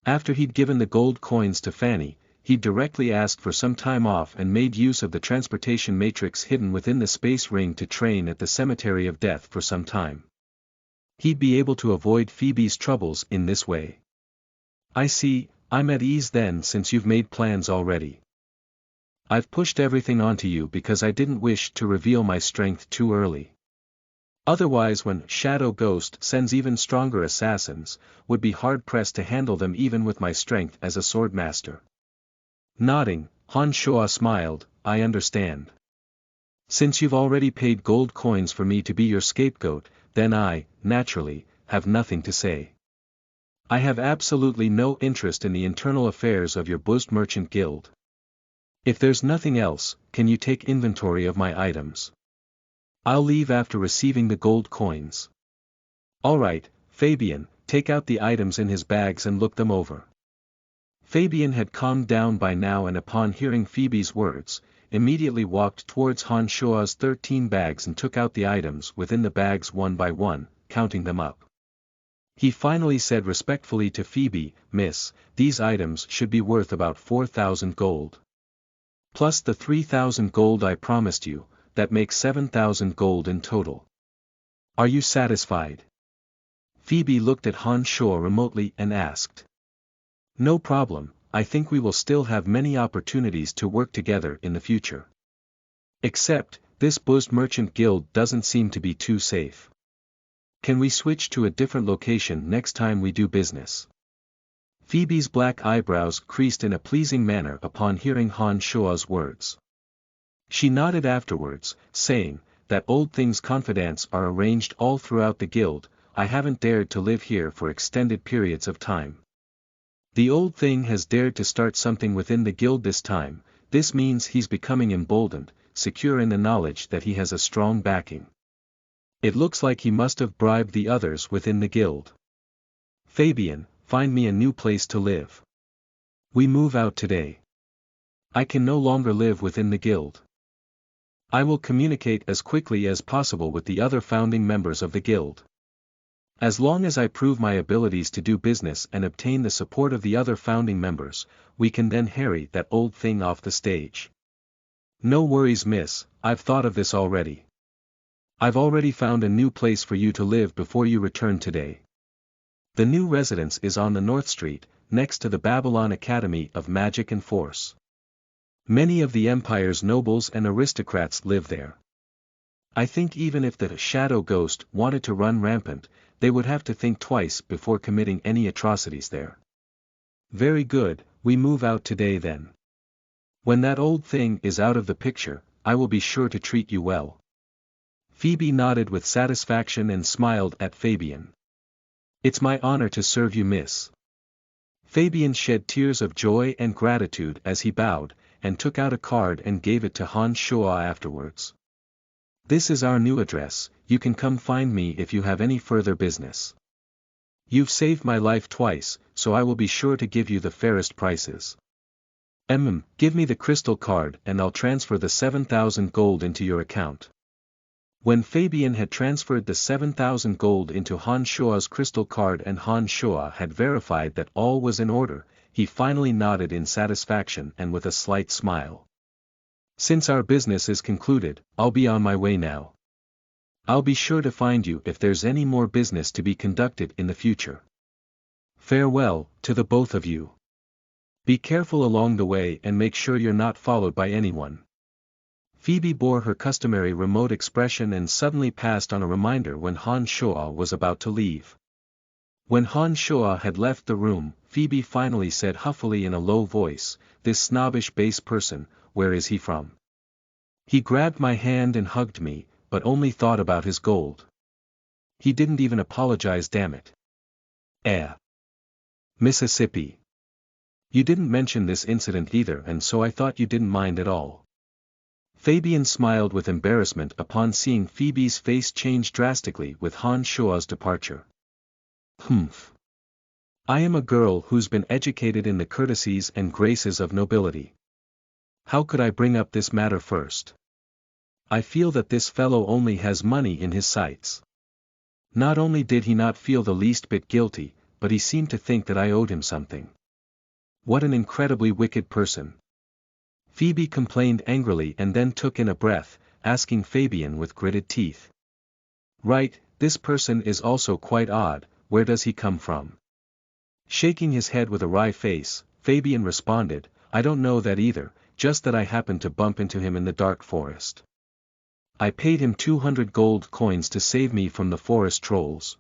After he'd given the gold coins to Fanny, he directly asked for some time off and made use of the transportation matrix hidden within the space ring to train at the Cemetery of Death for some time. He'd be able to avoid Phoebe's troubles in this way. I see, I'm at ease then since you've made plans already. I've pushed everything onto you because I didn't wish to reveal my strength too early. Otherwise when Shadow Ghost sends even stronger assassins, would be hard-pressed to handle them even with my strength as a swordmaster. Nodding, Han Shoa smiled, I understand. Since you've already paid gold coins for me to be your scapegoat, then I, naturally, have nothing to say. I have absolutely no interest in the internal affairs of your Buzzed Merchant Guild. If there's nothing else, can you take inventory of my items? I'll leave after receiving the gold coins. Alright, Fabian, take out the items in his bags and look them over. Fabian had calmed down by now and upon hearing Phoebe's words, immediately walked towards Han Shoa's 13 bags and took out the items within the bags one by one, counting them up. He finally said respectfully to Phoebe, Miss, these items should be worth about 4,000 gold. Plus the 3,000 gold I promised you, that makes 7,000 gold in total. Are you satisfied? Phoebe looked at Han Shoa remotely and asked. No problem, I think we will still have many opportunities to work together in the future. Except, this Buzzed Merchant Guild doesn't seem to be too safe. Can we switch to a different location next time we do business? Phoebe's black eyebrows creased in a pleasing manner upon hearing Han Shoa's words. She nodded afterwards, saying, that old thing's confidants are arranged all throughout the guild, I haven't dared to live here for extended periods of time. The old thing has dared to start something within the guild this time, this means he's becoming emboldened, secure in the knowledge that he has a strong backing. It looks like he must have bribed the others within the guild. Fabian, find me a new place to live. We move out today. I can no longer live within the guild. I will communicate as quickly as possible with the other founding members of the guild. As long as I prove my abilities to do business and obtain the support of the other founding members, we can then harry that old thing off the stage. No worries, miss, I've thought of this already. I've already found a new place for you to live before you return today. The new residence is on the North Street, next to the Babylon Academy of Magic and Force. Many of the Empire's nobles and aristocrats live there. I think even if the Shadow Ghost wanted to run rampant, they would have to think twice before committing any atrocities there. Very good, we move out today then. When that old thing is out of the picture, I will be sure to treat you well. Phoebe nodded with satisfaction and smiled at Fabian. It's my honor to serve you, miss. Fabian shed tears of joy and gratitude as he bowed, and took out a card and gave it to Han Shuo afterwards. This is our new address, you can come find me if you have any further business. You've saved my life twice, so I will be sure to give you the fairest prices. Give me the crystal card and I'll transfer the 7,000 gold into your account. When Fabian had transferred the 7,000 gold into Han Shuo's crystal card and Han Shuo had verified that all was in order, he finally nodded in satisfaction and with a slight smile. Since our business is concluded, I'll be on my way now. I'll be sure to find you if there's any more business to be conducted in the future. Farewell, to the both of you. Be careful along the way and make sure you're not followed by anyone. Phoebe bore her customary remote expression and suddenly passed on a reminder when Han Shuo was about to leave. When Han Shuo had left the room, Phoebe finally said huffily in a low voice, "This snobbish base person, where is he from? He grabbed my hand and hugged me, but only thought about his gold. He didn't even apologize, damn it. Mississippi. You didn't mention this incident either, and so I thought you didn't mind at all." Fabian smiled with embarrassment upon seeing Phoebe's face change drastically with Han Shuo's departure. I am a girl who's been educated in the courtesies and graces of nobility. How could I bring up this matter first? I feel that this fellow only has money in his sights. Not only did he not feel the least bit guilty, but he seemed to think that I owed him something. What an incredibly wicked person. Phoebe complained angrily and then took in a breath, asking Fabian with gritted teeth. Right, this person is also quite odd, where does he come from? Shaking his head with a wry face, Fabian responded, I don't know that either, just that I happened to bump into him in the dark forest. I paid him 200 gold coins to save me from the forest trolls.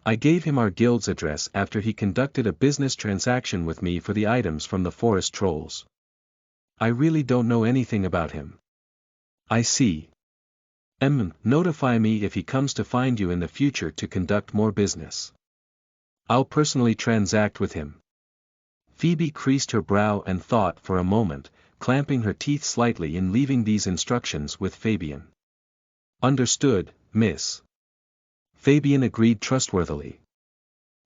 I gave him our guild's address after he conducted a business transaction with me for the items from the forest trolls. I really don't know anything about him. I see. Notify me if he comes to find you in the future to conduct more business. I'll personally transact with him. Phoebe creased her brow and thought for a moment, clamping her teeth slightly in leaving these instructions with Fabian. Understood, miss. Fabian agreed trustworthily.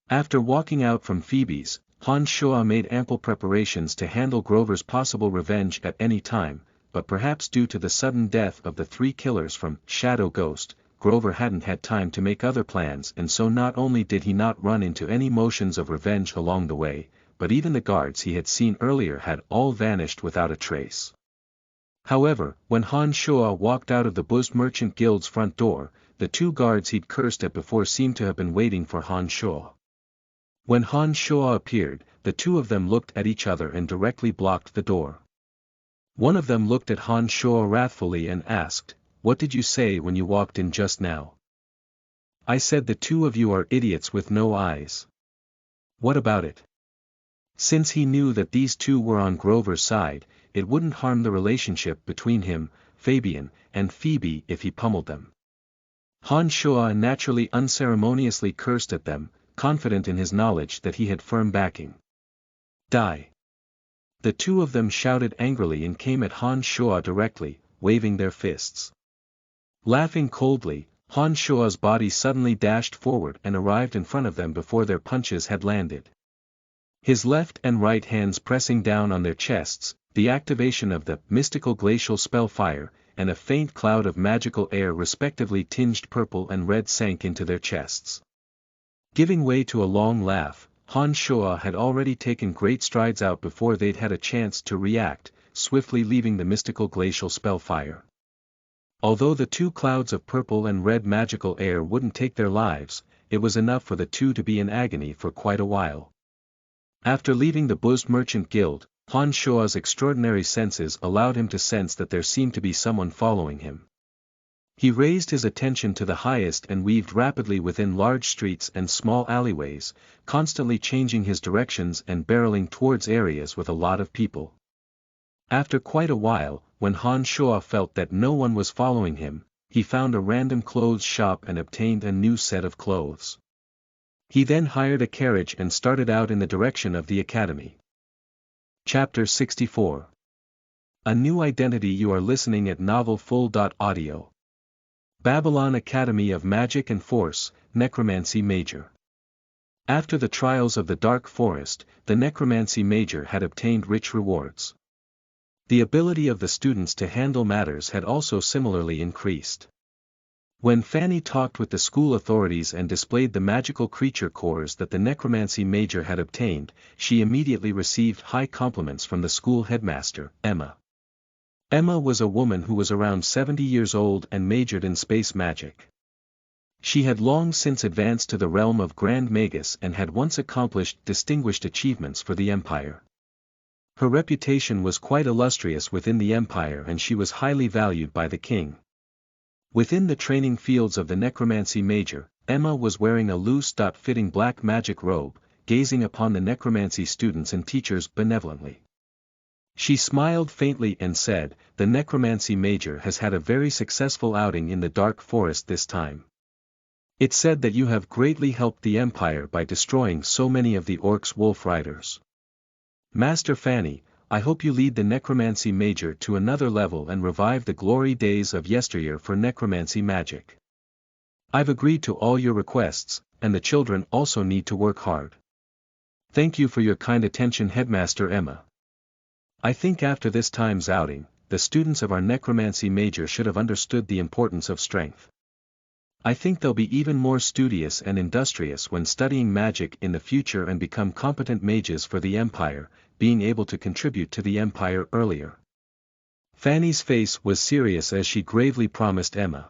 After walking out from Phoebe's, Han Shuo made ample preparations to handle Grover's possible revenge at any time, but perhaps due to the sudden death of the 3 killers from Shadow Ghost, Grover hadn't had time to make other plans, and so not only did he not run into any motions of revenge along the way, but even the guards he had seen earlier had all vanished without a trace. However, when Han Shuo walked out of the Boost Merchant Guild's front door, the 2 guards he'd cursed at before seemed to have been waiting for Han Shuo. When Han Shuo appeared, the 2 of them looked at each other and directly blocked the door. One of them looked at Han Shuo wrathfully and asked, What did you say when you walked in just now? I said the 2 of you are idiots with no eyes. What about it? Since he knew that these 2 were on Grover's side, it wouldn't harm the relationship between him, Fabian, and Phoebe if he pummeled them. Han Shuo naturally unceremoniously cursed at them, confident in his knowledge that he had firm backing. Die! The 2 of them shouted angrily and came at Han Shuo directly, waving their fists. Laughing coldly, Han Shuo's body suddenly dashed forward and arrived in front of them before their punches had landed. His left and right hands pressing down on their chests, the activation of the mystical glacial spell fire, and a faint cloud of magical air respectively tinged purple and red sank into their chests. Giving way to a long laugh, Han Shoa had already taken great strides out before they'd had a chance to react, swiftly leaving the mystical glacial spell fire. Although the two clouds of purple and red magical air wouldn't take their lives, it was enough for the two to be in agony for quite a while. After leaving the Buzzed Merchant Guild, Han Shoa's extraordinary senses allowed him to sense that there seemed to be someone following him. He raised his attention to the highest and weaved rapidly within large streets and small alleyways, constantly changing his directions and barreling towards areas with a lot of people. After quite a while, when Han Shoa felt that no one was following him, he found a random clothes shop and obtained a new set of clothes. He then hired a carriage and started out in the direction of the academy. Chapter 64. A New Identity. You are listening at NovelFull.audio. Babylon Academy of Magic and Force, Necromancy Major. After the trials of the Dark Forest, the Necromancy Major had obtained rich rewards. The ability of the students to handle matters had also similarly increased. When Fanny talked with the school authorities and displayed the magical creature cores that the Necromancy Major had obtained, she immediately received high compliments from the school headmaster, Emma. Emma was a woman who was around 70 years old and majored in space magic. She had long since advanced to the realm of Grand Magus and had once accomplished distinguished achievements for the Empire. Her reputation was quite illustrious within the Empire and she was highly valued by the king. Within the training fields of the Necromancy Major, Emma was wearing a loose-fitting black magic robe, gazing upon the necromancy students and teachers benevolently. She smiled faintly and said, "The Necromancy Major has had a very successful outing in the Dark Forest this time. It's said that you have greatly helped the Empire by destroying so many of the Orcs Wolf Riders. Master Fanny, I hope you lead the Necromancy Major to another level and revive the glory days of yesteryear for necromancy magic. I've agreed to all your requests, and the children also need to work hard. Thank you for your kind attention, Headmaster Emma. I think after this time's outing, the students of our Necromancy Major should have understood the importance of strength. I think they'll be even more studious and industrious when studying magic in the future and become competent mages for the Empire, being able to contribute to the Empire earlier." Fanny's face was serious as she gravely promised Emma.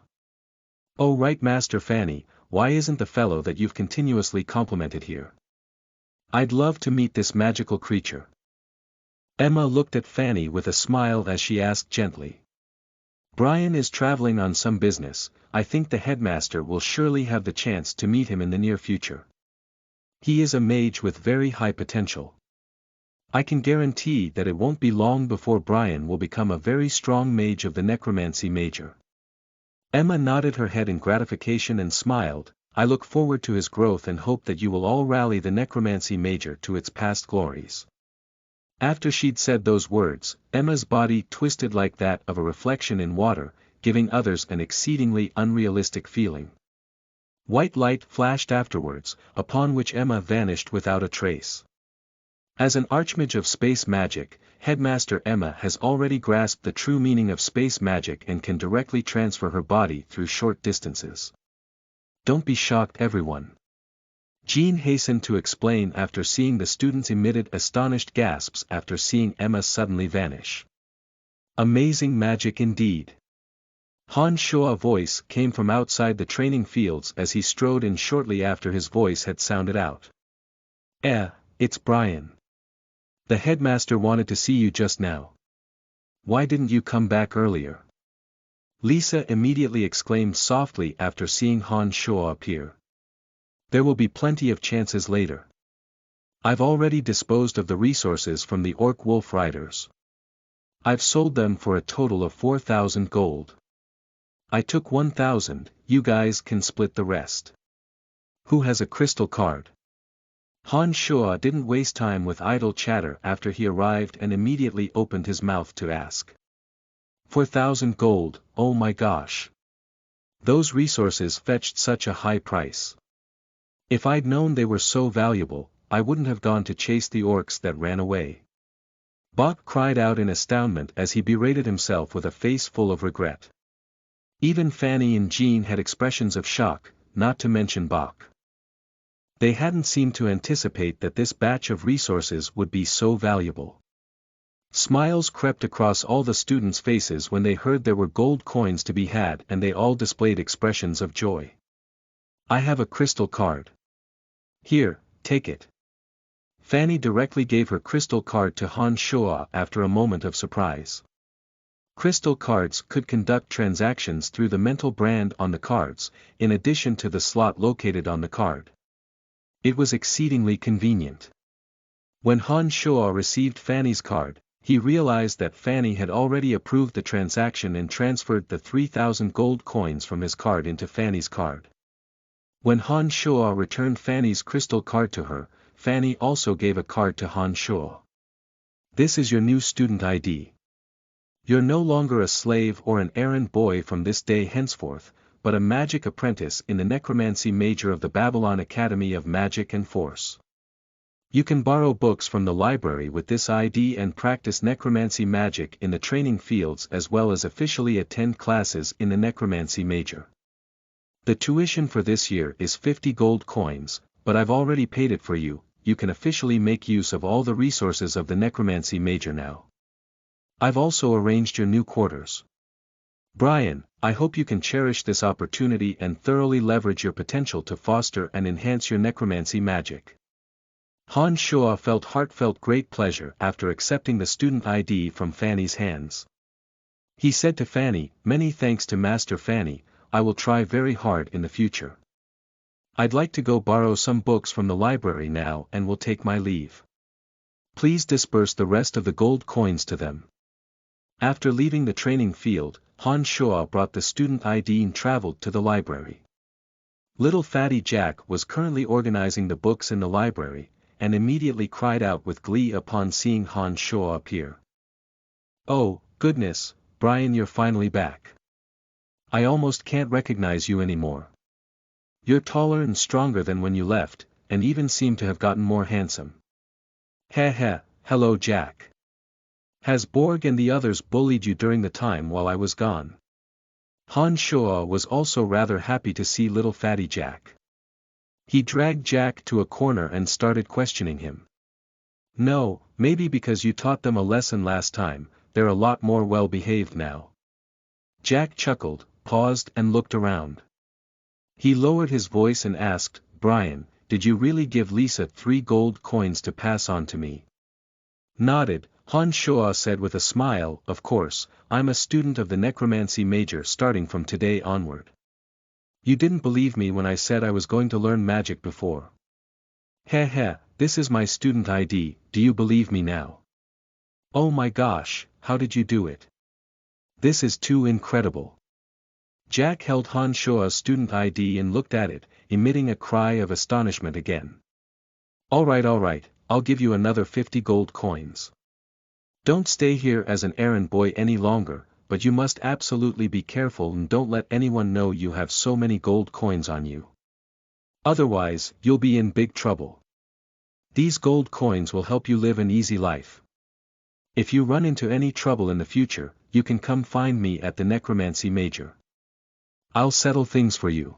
"Oh right, Master Fanny, why isn't the fellow that you've continuously complimented here? I'd love to meet this magical creature." Emma looked at Fanny with a smile as she asked gently. "Brian is traveling on some business. I think the headmaster will surely have the chance to meet him in the near future. He is a mage with very high potential. I can guarantee that it won't be long before Brian will become a very strong mage of the Necromancy Major." Emma nodded her head in gratification and smiled. "I look forward to his growth and hope that you will all rally the Necromancy Major to its past glories." After she'd said those words, Emma's body twisted like that of a reflection in water, giving others an exceedingly unrealistic feeling. White light flashed afterwards, upon which Emma vanished without a trace. As an archmage of space magic, Headmaster Emma has already grasped the true meaning of space magic and can directly transfer her body through short distances. "Don't be shocked, everyone," Jean hastened to explain after seeing the students emitted astonished gasps after seeing Emma suddenly vanish. "Amazing magic indeed." Han Shoa's voice came from outside the training fields as he strode in shortly after his voice had sounded out. It's Brian. The headmaster wanted to see you just now. Why didn't you come back earlier?" Lisa immediately exclaimed softly after seeing Han Shoa appear. "There will be plenty of chances later. I've already disposed of the resources from the Orc Wolf Riders. I've sold them for a total of 4,000 gold. I took 1,000, you guys can split the rest. Who has a crystal card?" Han Shoa didn't waste time with idle chatter after he arrived and immediately opened his mouth to ask. 4,000 gold, oh my gosh. Those resources fetched such a high price. If I'd known they were so valuable, I wouldn't have gone to chase the orcs that ran away. Bok cried out in astoundment as he berated himself with a face full of regret. Even Fanny and Jean had expressions of shock, not to mention Bok. They hadn't seemed to anticipate that this batch of resources would be so valuable. Smiles crept across all the students' faces when they heard there were gold coins to be had, and they all displayed expressions of joy. I have a crystal card. Here, take it. Fanny directly gave her crystal card to Han Shoa after a moment of surprise. Crystal cards could conduct transactions through the mental brand on the cards, in addition to the slot located on the card. It was exceedingly convenient. When Han Shoa received Fanny's card, he realized that Fanny had already approved the transaction and transferred the 3,000 gold coins from his card into Fanny's card. When Han Shoa returned Fanny's crystal card to her, Fanny also gave a card to Han Shoa. This is your new student ID. You're no longer a slave or an errand boy from this day henceforth, but a magic apprentice in the necromancy major of the Babylon Academy of Magic and Force. You can borrow books from the library with this ID and practice necromancy magic in the training fields as well as officially attend classes in the necromancy major. The tuition for this year is 50 gold coins, but I've already paid it for you. You can officially make use of all the resources of the necromancy major now. I've also arranged your new quarters. Brian, I hope you can cherish this opportunity and thoroughly leverage your potential to foster and enhance your necromancy magic. Han Shoa felt heartfelt great pleasure after accepting the student ID from Fanny's hands. He said to Fanny, "Many thanks to Master Fanny, I will try very hard in the future. I'd like to go borrow some books from the library now and will take my leave. Please disperse the rest of the gold coins to them." After leaving the training field, Han Shoa brought the student ID and traveled to the library. Little Fatty Jack was currently organizing the books in the library, and immediately cried out with glee upon seeing Han Shoa appear. "Oh, goodness, Brian, you're finally back. I almost can't recognize you anymore. You're taller and stronger than when you left, and even seem to have gotten more handsome." "Heh, hello Jack. Has Borg and the others bullied you during the time while I was gone?" Han Shoa was also rather happy to see little Fatty Jack. He dragged Jack to a corner and started questioning him. "No, maybe because you taught them a lesson last time, they're a lot more well-behaved now." Jack chuckled, paused and looked around. He lowered his voice and asked, "Brian, did you really give Lisa 3 gold coins to pass on to me?" Nodded, Han Shoa said with a smile, "Of course, I'm a student of the necromancy major starting from today onward. You didn't believe me when I said I was going to learn magic before. Heh, this is my student ID, do you believe me now?" "Oh my gosh, how did you do it? This is too incredible." Jack held Han Shoa's student ID and looked at it, emitting a cry of astonishment again. All right, I'll give you another 50 gold coins. Don't stay here as an errand boy any longer, but you must absolutely be careful and don't let anyone know you have so many gold coins on you. Otherwise, you'll be in big trouble. These gold coins will help you live an easy life. If you run into any trouble in the future, you can come find me at the necromancy major. I'll settle things for you."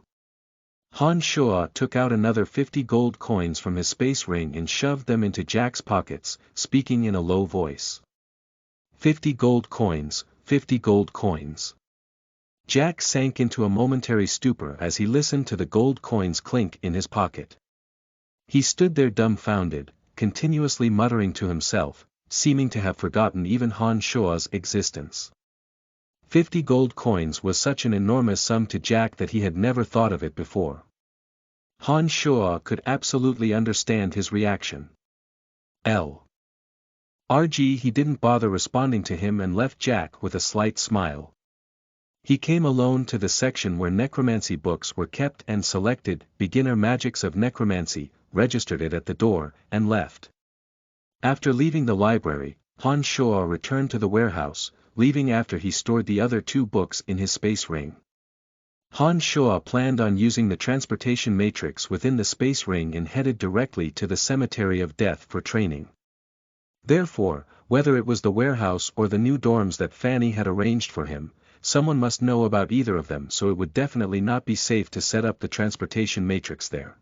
Han Shoa took out another 50 gold coins from his space ring and shoved them into Jack's pockets, speaking in a low voice. 50 gold coins, 50 gold coins. Jack sank into a momentary stupor as he listened to the gold coins clink in his pocket. He stood there dumbfounded, continuously muttering to himself, seeming to have forgotten even Han Shoa's existence. 50 gold coins was such an enormous sum to Jack that he had never thought of it before. Han Shoa could absolutely understand his reaction. He didn't bother responding to him and left Jack with a slight smile. He came alone to the section where necromancy books were kept and selected Beginner Magics of Necromancy, registered it at the door, and left. After leaving the library, Han Shoa returned to the warehouse, leaving after he stored the other 2 books in his space ring. Han Shuo planned on using the transportation matrix within the space ring and headed directly to the Cemetery of Death for training. Therefore, whether it was the warehouse or the new dorms that Fanny had arranged for him, someone must know about either of them, so it would definitely not be safe to set up the transportation matrix there.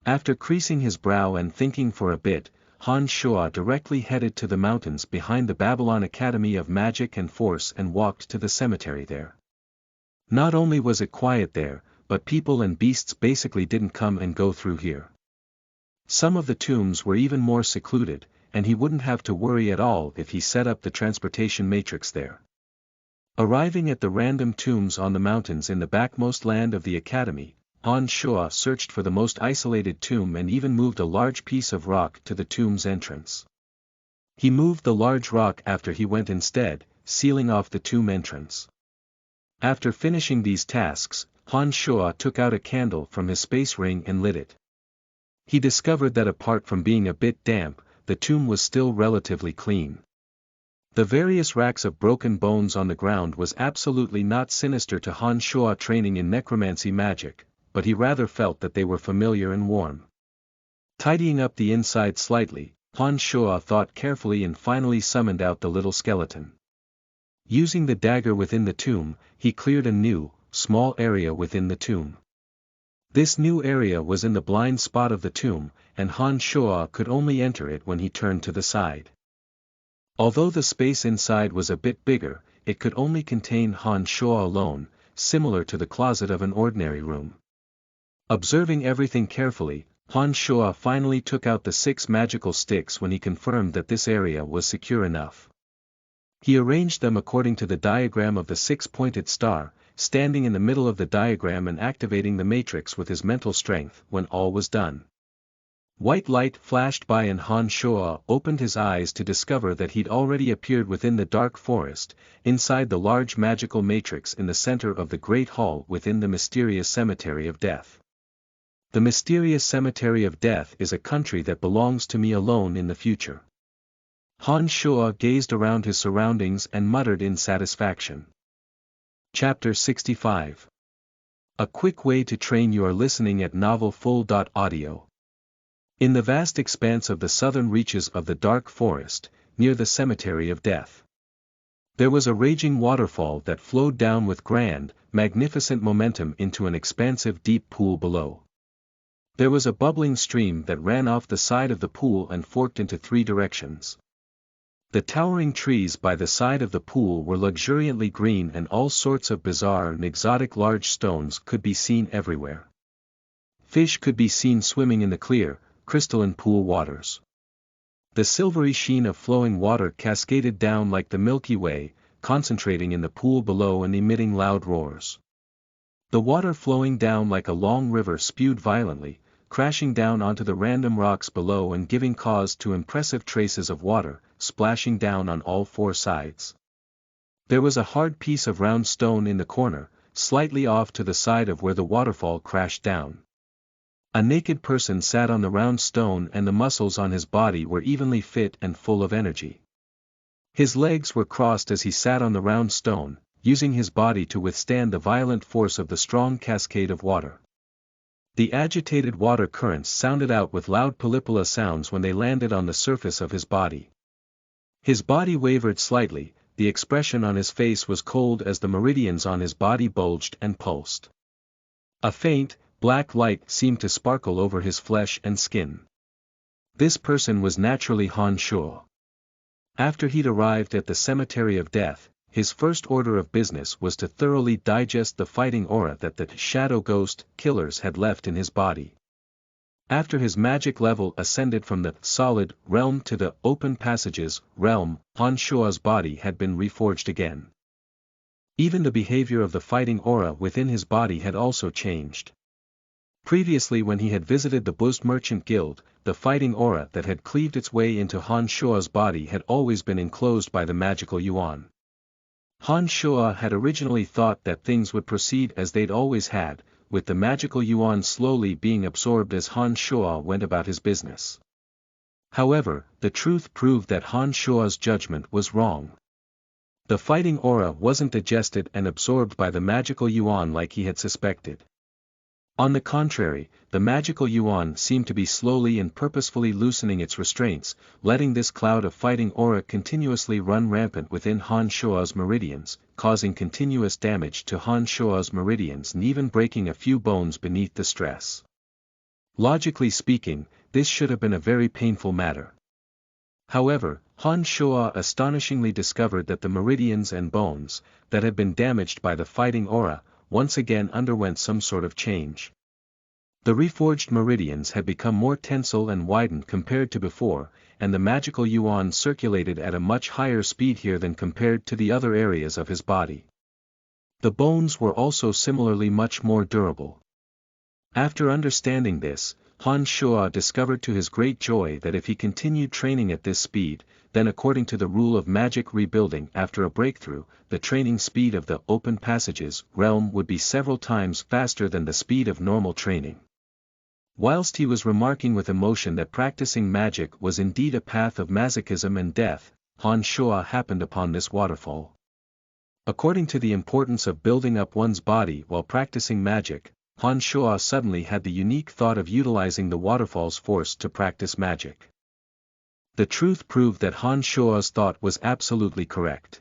After creasing his brow and thinking for a bit, Han Shuo directly headed to the mountains behind the Babylon Academy of Magic and Force and walked to the cemetery there. Not only was it quiet there, but people and beasts basically didn't come and go through here. Some of the tombs were even more secluded, and he wouldn't have to worry at all if he set up the transportation matrix there. Arriving at the random tombs on the mountains in the backmost land of the academy, Han Shuo searched for the most isolated tomb and even moved a large piece of rock to the tomb's entrance. He moved the large rock after he went instead, sealing off the tomb entrance. After finishing these tasks, Han Shuo took out a candle from his space ring and lit it. He discovered that apart from being a bit damp, the tomb was still relatively clean. The various racks of broken bones on the ground was absolutely not sinister to Han Shuo training in necromancy magic, but he rather felt that they were familiar and warm. Tidying up the inside slightly, Han Shuo thought carefully and finally summoned out the little skeleton. Using the dagger within the tomb, he cleared a new, small area within the tomb. This new area was in the blind spot of the tomb, and Han Shuo could only enter it when he turned to the side. Although the space inside was a bit bigger, it could only contain Han Shuo alone, similar to the closet of an ordinary room. Observing everything carefully, Han Shuo finally took out the 6 magical sticks when he confirmed that this area was secure enough. He arranged them according to the diagram of the 6-pointed star, standing in the middle of the diagram and activating the matrix with his mental strength when all was done. White light flashed by and Han Shuo opened his eyes to discover that he'd already appeared within the dark forest, inside the large magical matrix in the center of the great hall within the mysterious Cemetery of Death. The mysterious Cemetery of Death is a country that belongs to me alone in the future. Han Shuo gazed around his surroundings and muttered in satisfaction. Chapter 65. A quick way to train. You are listening at novelfull.audio. In the vast expanse of the southern reaches of the dark forest, near the Cemetery of Death, there was a raging waterfall that flowed down with grand, magnificent momentum into an expansive deep pool below. There was a bubbling stream that ran off the side of the pool and forked into 3 directions. The towering trees by the side of the pool were luxuriantly green and all sorts of bizarre and exotic large stones could be seen everywhere. Fish could be seen swimming in the clear, crystalline pool waters. The silvery sheen of flowing water cascaded down like the Milky Way, concentrating in the pool below and emitting loud roars. The water flowing down like a long river spewed violently, crashing down onto the random rocks below and giving cause to impressive traces of water, splashing down on all 4 sides. There was a hard piece of round stone in the corner, slightly off to the side of where the waterfall crashed down. A naked person sat on the round stone and the muscles on his body were evenly fit and full of energy. His legs were crossed as he sat on the round stone, using his body to withstand the violent force of the strong cascade of water. The agitated water currents sounded out with loud polypola sounds when they landed on the surface of his body. His body wavered slightly, the expression on his face was cold as the meridians on his body bulged and pulsed. A faint, black light seemed to sparkle over his flesh and skin. This person was naturally Han Shuo. After he'd arrived at the Cemetery of Death, his first order of business was to thoroughly digest the fighting aura that the shadow ghost killers had left in his body. After his magic level ascended from the solid realm to the open passages realm, Han Shuo's body had been reforged again. Even the behavior of the fighting aura within his body had also changed. Previously, when he had visited the Buzzed Merchant Guild, the fighting aura that had cleaved its way into Han Shuo's body had always been enclosed by the magical yuan. Han Shuo had originally thought that things would proceed as they'd always had, with the magical yuan slowly being absorbed as Han Shuo went about his business. However, the truth proved that Han Shuo's judgment was wrong. The fighting aura wasn't digested and absorbed by the magical yuan like he had suspected. On the contrary, the magical yuan seemed to be slowly and purposefully loosening its restraints, letting this cloud of fighting aura continuously run rampant within Han Shuo's meridians, causing continuous damage to Han Shuo's meridians and even breaking a few bones beneath the stress. Logically speaking, this should have been a very painful matter. However, Han Shuo astonishingly discovered that the meridians and bones, that had been damaged by the fighting aura, once again underwent some sort of change. The reforged meridians had become more tensile and widened compared to before, and the magical yuan circulated at a much higher speed here than compared to the other areas of his body. The bones were also similarly much more durable. After understanding this, Han Shuo discovered to his great joy that if he continued training at this speed, then according to the rule of magic rebuilding after a breakthrough, the training speed of the open passages realm would be several times faster than the speed of normal training. Whilst he was remarking with emotion that practicing magic was indeed a path of masochism and death, Han Shuo happened upon this waterfall. According to the importance of building up one's body while practicing magic, Han Shuo suddenly had the unique thought of utilizing the waterfall's force to practice magic. The truth proved that Han Shuo's thought was absolutely correct.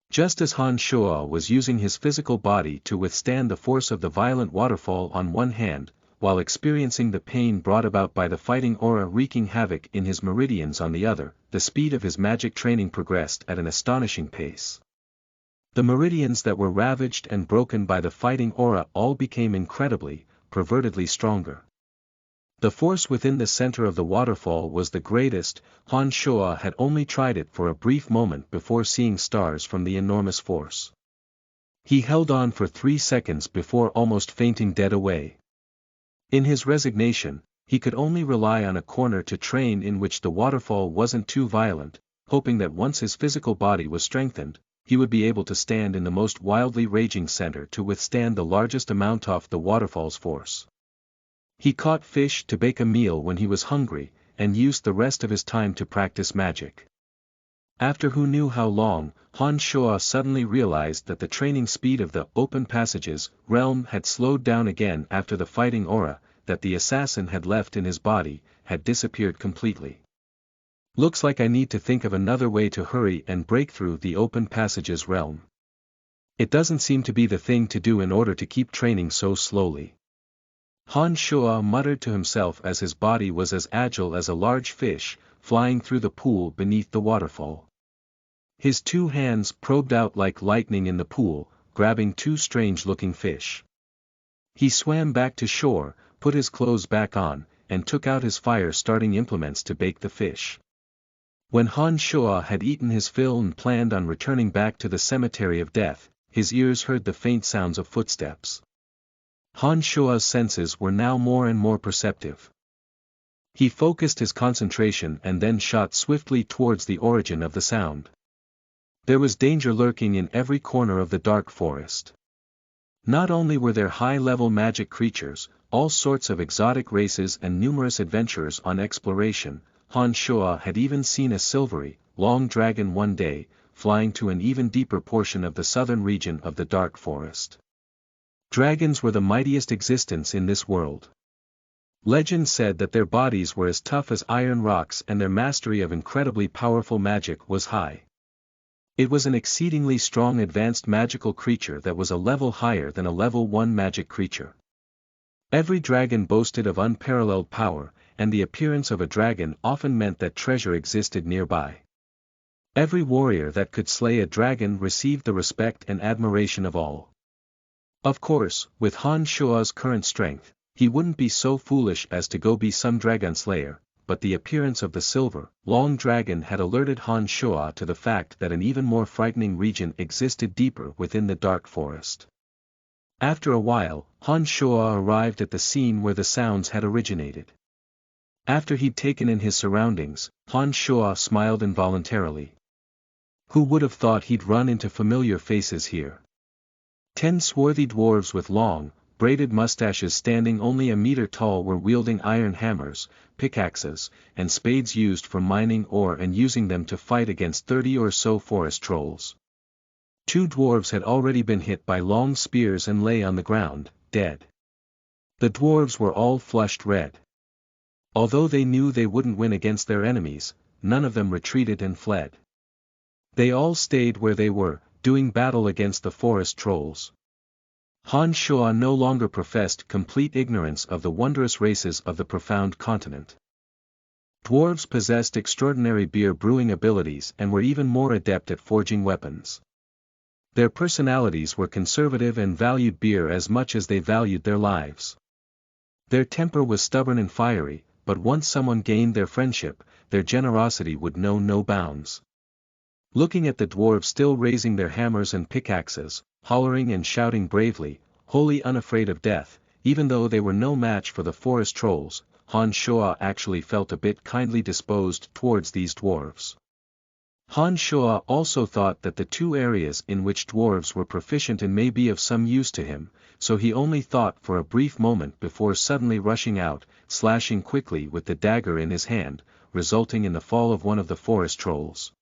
Just as Han Shuo was using his physical body to withstand the force of the violent waterfall on one hand, while experiencing the pain brought about by the fighting aura wreaking havoc in his meridians on the other, the speed of his magic training progressed at an astonishing pace. The meridians that were ravaged and broken by the fighting aura all became incredibly, pervertedly stronger. The force within the center of the waterfall was the greatest. Han Shuo had only tried it for a brief moment before seeing stars from the enormous force. He held on for 3 seconds before almost fainting dead away. In his resignation, he could only rely on a corner to train in which the waterfall wasn't too violent, hoping that once his physical body was strengthened, he would be able to stand in the most wildly raging center to withstand the largest amount of the waterfall's force. He caught fish to bake a meal when he was hungry, and used the rest of his time to practice magic. After who knew how long, Han Shuo suddenly realized that the training speed of the open passages realm had slowed down again after the fighting aura, that the assassin had left in his body, had disappeared completely. Looks like I need to think of another way to hurry and break through the open passages realm. It doesn't seem to be the thing to do in order to keep training so slowly. Han Shuo muttered to himself as his body was as agile as a large fish, flying through the pool beneath the waterfall. His 2 hands probed out like lightning in the pool, grabbing 2 strange-looking fish. He swam back to shore, put his clothes back on, and took out his fire-starting implements to bake the fish. When Han Shuo had eaten his fill and planned on returning back to the cemetery of death, his ears heard the faint sounds of footsteps. Han Shuo's senses were now more and more perceptive. He focused his concentration and then shot swiftly towards the origin of the sound. There was danger lurking in every corner of the dark forest. Not only were there high-level magic creatures, all sorts of exotic races and numerous adventurers on exploration, Han Shuo had even seen a silvery, long dragon one day, flying to an even deeper portion of the southern region of the dark forest. Dragons were the mightiest existence in this world. Legend said that their bodies were as tough as iron rocks and their mastery of incredibly powerful magic was high. It was an exceedingly strong advanced magical creature that was a level higher than a level 1 magic creature. Every dragon boasted of unparalleled power, and the appearance of a dragon often meant that treasure existed nearby. Every warrior that could slay a dragon received the respect and admiration of all. Of course, with Han Shuo's current strength, he wouldn't be so foolish as to go be some dragon slayer, but the appearance of the silver, long dragon had alerted Han Shuo to the fact that an even more frightening region existed deeper within the dark forest. After a while, Han Shuo arrived at the scene where the sounds had originated. After he'd taken in his surroundings, Han Shuo smiled involuntarily. Who would have thought he'd run into familiar faces here? 10 swarthy dwarves with long, braided mustaches standing only a meter tall were wielding iron hammers, pickaxes, and spades used for mining ore and using them to fight against 30 or so forest trolls. 2 dwarves had already been hit by long spears and lay on the ground, dead. The dwarves were all flushed red. Although they knew they wouldn't win against their enemies, none of them retreated and fled. They all stayed where they were, doing battle against the forest trolls. Han Shuo no longer professed complete ignorance of the wondrous races of the profound continent. Dwarves possessed extraordinary beer brewing abilities and were even more adept at forging weapons. Their personalities were conservative and valued beer as much as they valued their lives. Their temper was stubborn and fiery, but once someone gained their friendship, their generosity would know no bounds. Looking at the dwarves still raising their hammers and pickaxes, hollering and shouting bravely, wholly unafraid of death, even though they were no match for the forest trolls, Han Shuo actually felt a bit kindly disposed towards these dwarves. Han Shuo also thought that the 2 areas in which dwarves were proficient in may be of some use to him, so he only thought for a brief moment before suddenly rushing out, slashing quickly with the dagger in his hand, resulting in the fall of one of the forest trolls.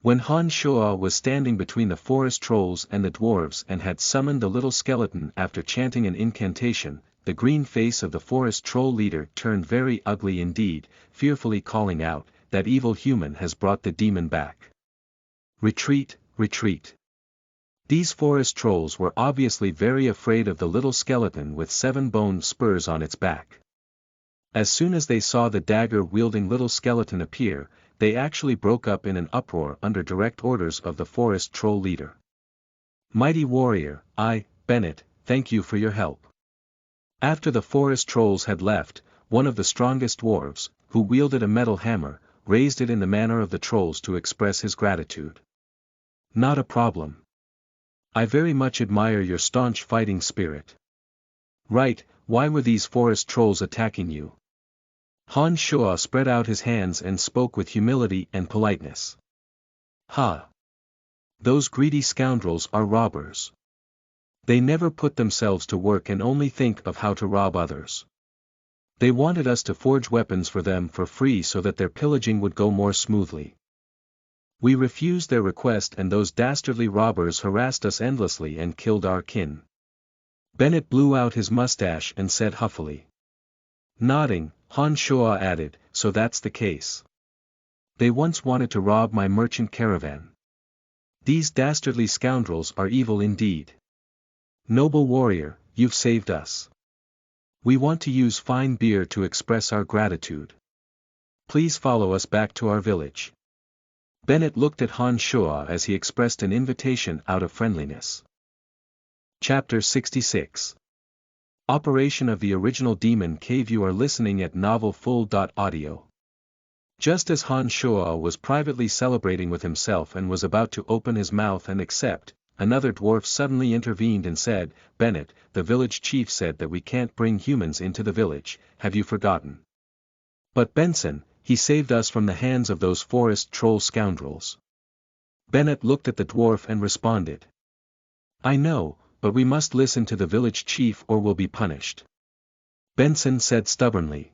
When Han Shuo was standing between the forest trolls and the dwarves and had summoned the little skeleton after chanting an incantation, the green face of the forest troll leader turned very ugly indeed, fearfully calling out, "That evil human has brought the demon back. Retreat, retreat." These forest trolls were obviously very afraid of the little skeleton with 7-boned spurs on its back. As soon as they saw the dagger-wielding little skeleton appear, they actually broke up in an uproar under direct orders of the forest troll leader. "Mighty warrior, Bennett, thank you for your help." After the forest trolls had left, one of the strongest dwarves, who wielded a metal hammer, raised it in the manner of the trolls to express his gratitude. "Not a problem. I very much admire your staunch fighting spirit." "Right, why were these forest trolls attacking you?" Han Shuo spread out his hands and spoke with humility and politeness. "Ha! Those greedy scoundrels are robbers. They never put themselves to work and only think of how to rob others. They wanted us to forge weapons for them for free so that their pillaging would go more smoothly. We refused their request and those dastardly robbers harassed us endlessly and killed our kin." Bennett blew out his mustache and said huffily. Nodding, Han Shuo added, "So that's the case. They once wanted to rob my merchant caravan. These dastardly scoundrels are evil indeed. Noble warrior, you've saved us. We want to use fine beer to express our gratitude. Please follow us back to our village." Bennett looked at Han Shuo as he expressed an invitation out of friendliness. Chapter 66. Operation of the Original Demon Cave. You are listening at NovelFull.audio. Just as Han Shuo was privately celebrating with himself and was about to open his mouth and accept, another dwarf suddenly intervened and said, "Bennett, the village chief said that we can't bring humans into the village, have you forgotten? But Benson, he saved us from the hands of those forest troll scoundrels." Bennett looked at the dwarf and responded. "I know, but we must listen to the village chief or we'll be punished." Benson said stubbornly.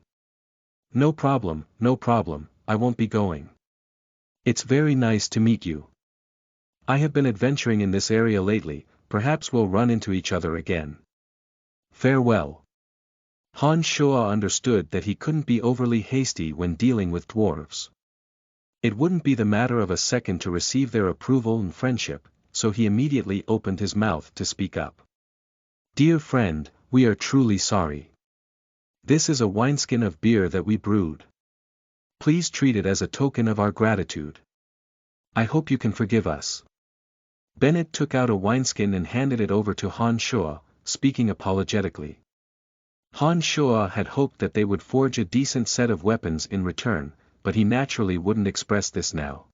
No problem, I won't be going. It's very nice to meet you. I have been adventuring in this area lately, perhaps we'll run into each other again. Farewell." Han Shuo understood that he couldn't be overly hasty when dealing with dwarves. It wouldn't be the matter of a second to receive their approval and friendship, so he immediately opened his mouth to speak up. "Dear friend, we are truly sorry. This is a wineskin of beer that we brewed. Please treat it as a token of our gratitude. I hope you can forgive us." Bennett took out a wineskin and handed it over to Han Shuo, speaking apologetically. Han Shuo had hoped that they would forge a decent set of weapons in return, but he naturally wouldn't express this now.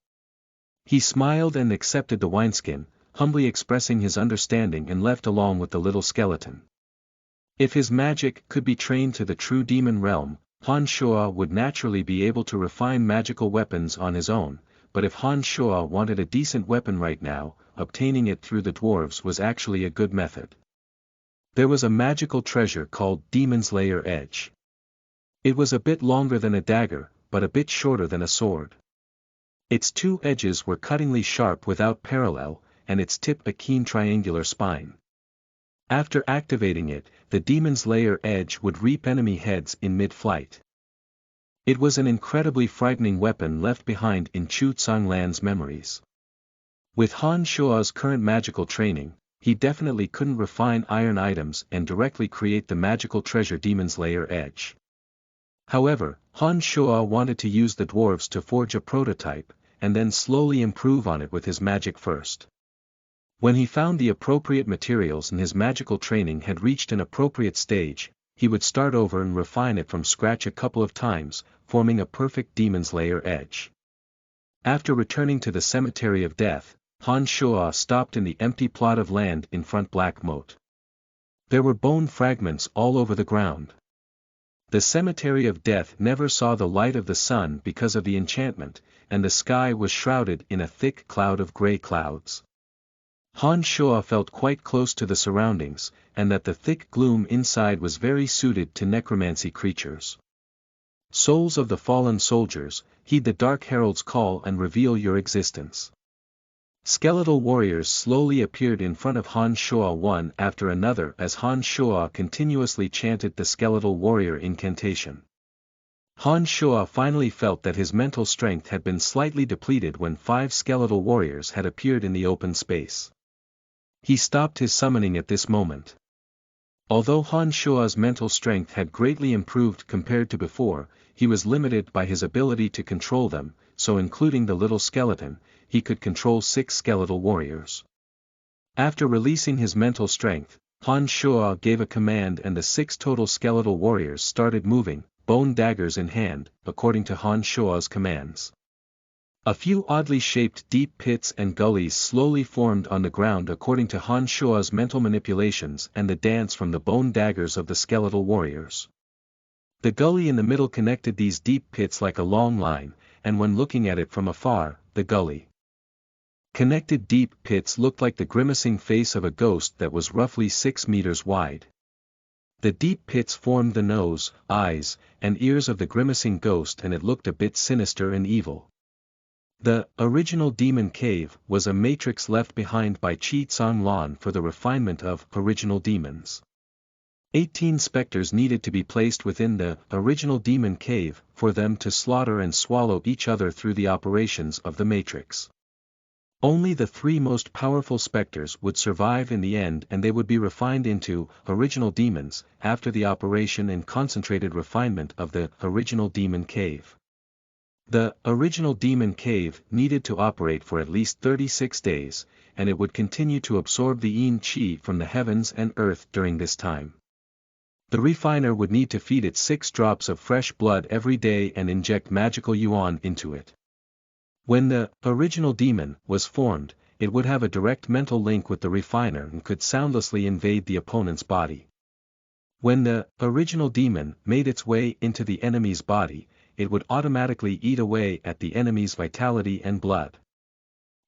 He smiled and accepted the wineskin, humbly expressing his understanding and left along with the little skeleton. If his magic could be trained to the true demon realm, Han Shuo would naturally be able to refine magical weapons on his own, but if Han Shuo wanted a decent weapon right now, obtaining it through the dwarves was actually a good method. There was a magical treasure called Demon's Lair Edge. It was a bit longer than a dagger, but a bit shorter than a sword. Its 2 edges were cuttingly sharp without parallel, and its tip a keen triangular spine. After activating it, the demon's lair edge would reap enemy heads in mid-flight. It was an incredibly frightening weapon left behind in Chu Tsanglan's memories. With Han Shua's current magical training, he definitely couldn't refine iron items and directly create the magical treasure demon's lair edge. However, Han Shua wanted to use the dwarves to forge a prototype, and then slowly improve on it with his magic first. When he found the appropriate materials and his magical training had reached an appropriate stage, he would start over and refine it from scratch a couple of times, forming a perfect demon's lair edge. After returning to the Cemetery of Death, Han Shua stopped in the empty plot of land in front Black Moat. There were bone fragments all over the ground. The Cemetery of Death never saw the light of the sun because of the enchantment, and the sky was shrouded in a thick cloud of grey clouds. Han Shua felt quite close to the surroundings, and that the thick gloom inside was very suited to necromancy creatures. Souls of the fallen soldiers, heed the Dark Herald's call and reveal your existence. Skeletal warriors slowly appeared in front of Han Shua one after another as Han Shua continuously chanted the skeletal warrior incantation. Han Shua finally felt that his mental strength had been slightly depleted when 5 skeletal warriors had appeared in the open space. He stopped his summoning at this moment. Although Han Shua's mental strength had greatly improved compared to before, he was limited by his ability to control them, so including the little skeleton, he could control 6 skeletal warriors. After releasing his mental strength, Han Shua gave a command and the 6 total skeletal warriors started moving, bone daggers in hand, according to Han Shua's commands. A few oddly shaped deep pits and gullies slowly formed on the ground according to Han Shua's mental manipulations and the dance from the bone daggers of the skeletal warriors. The gully in the middle connected these deep pits like a long line, and when looking at it from afar, the gully connected deep pits looked like the grimacing face of a ghost that was roughly 6 meters wide. The deep pits formed the nose, eyes, and ears of the grimacing ghost and it looked a bit sinister and evil. The original demon cave was a matrix left behind by Chi Tsanglan for the refinement of original demons. 18 specters needed to be placed within the original demon cave for them to slaughter and swallow each other through the operations of the matrix. Only the 3 most powerful specters would survive in the end and they would be refined into original demons after the operation and concentrated refinement of the original demon cave. The original demon cave needed to operate for at least 36 days, and it would continue to absorb the yin qi from the heavens and earth during this time. The refiner would need to feed it 6 drops of fresh blood every day and inject magical yuan into it. When the original demon was formed, it would have a direct mental link with the refiner and could soundlessly invade the opponent's body. When the original demon made its way into the enemy's body, it would automatically eat away at the enemy's vitality and blood.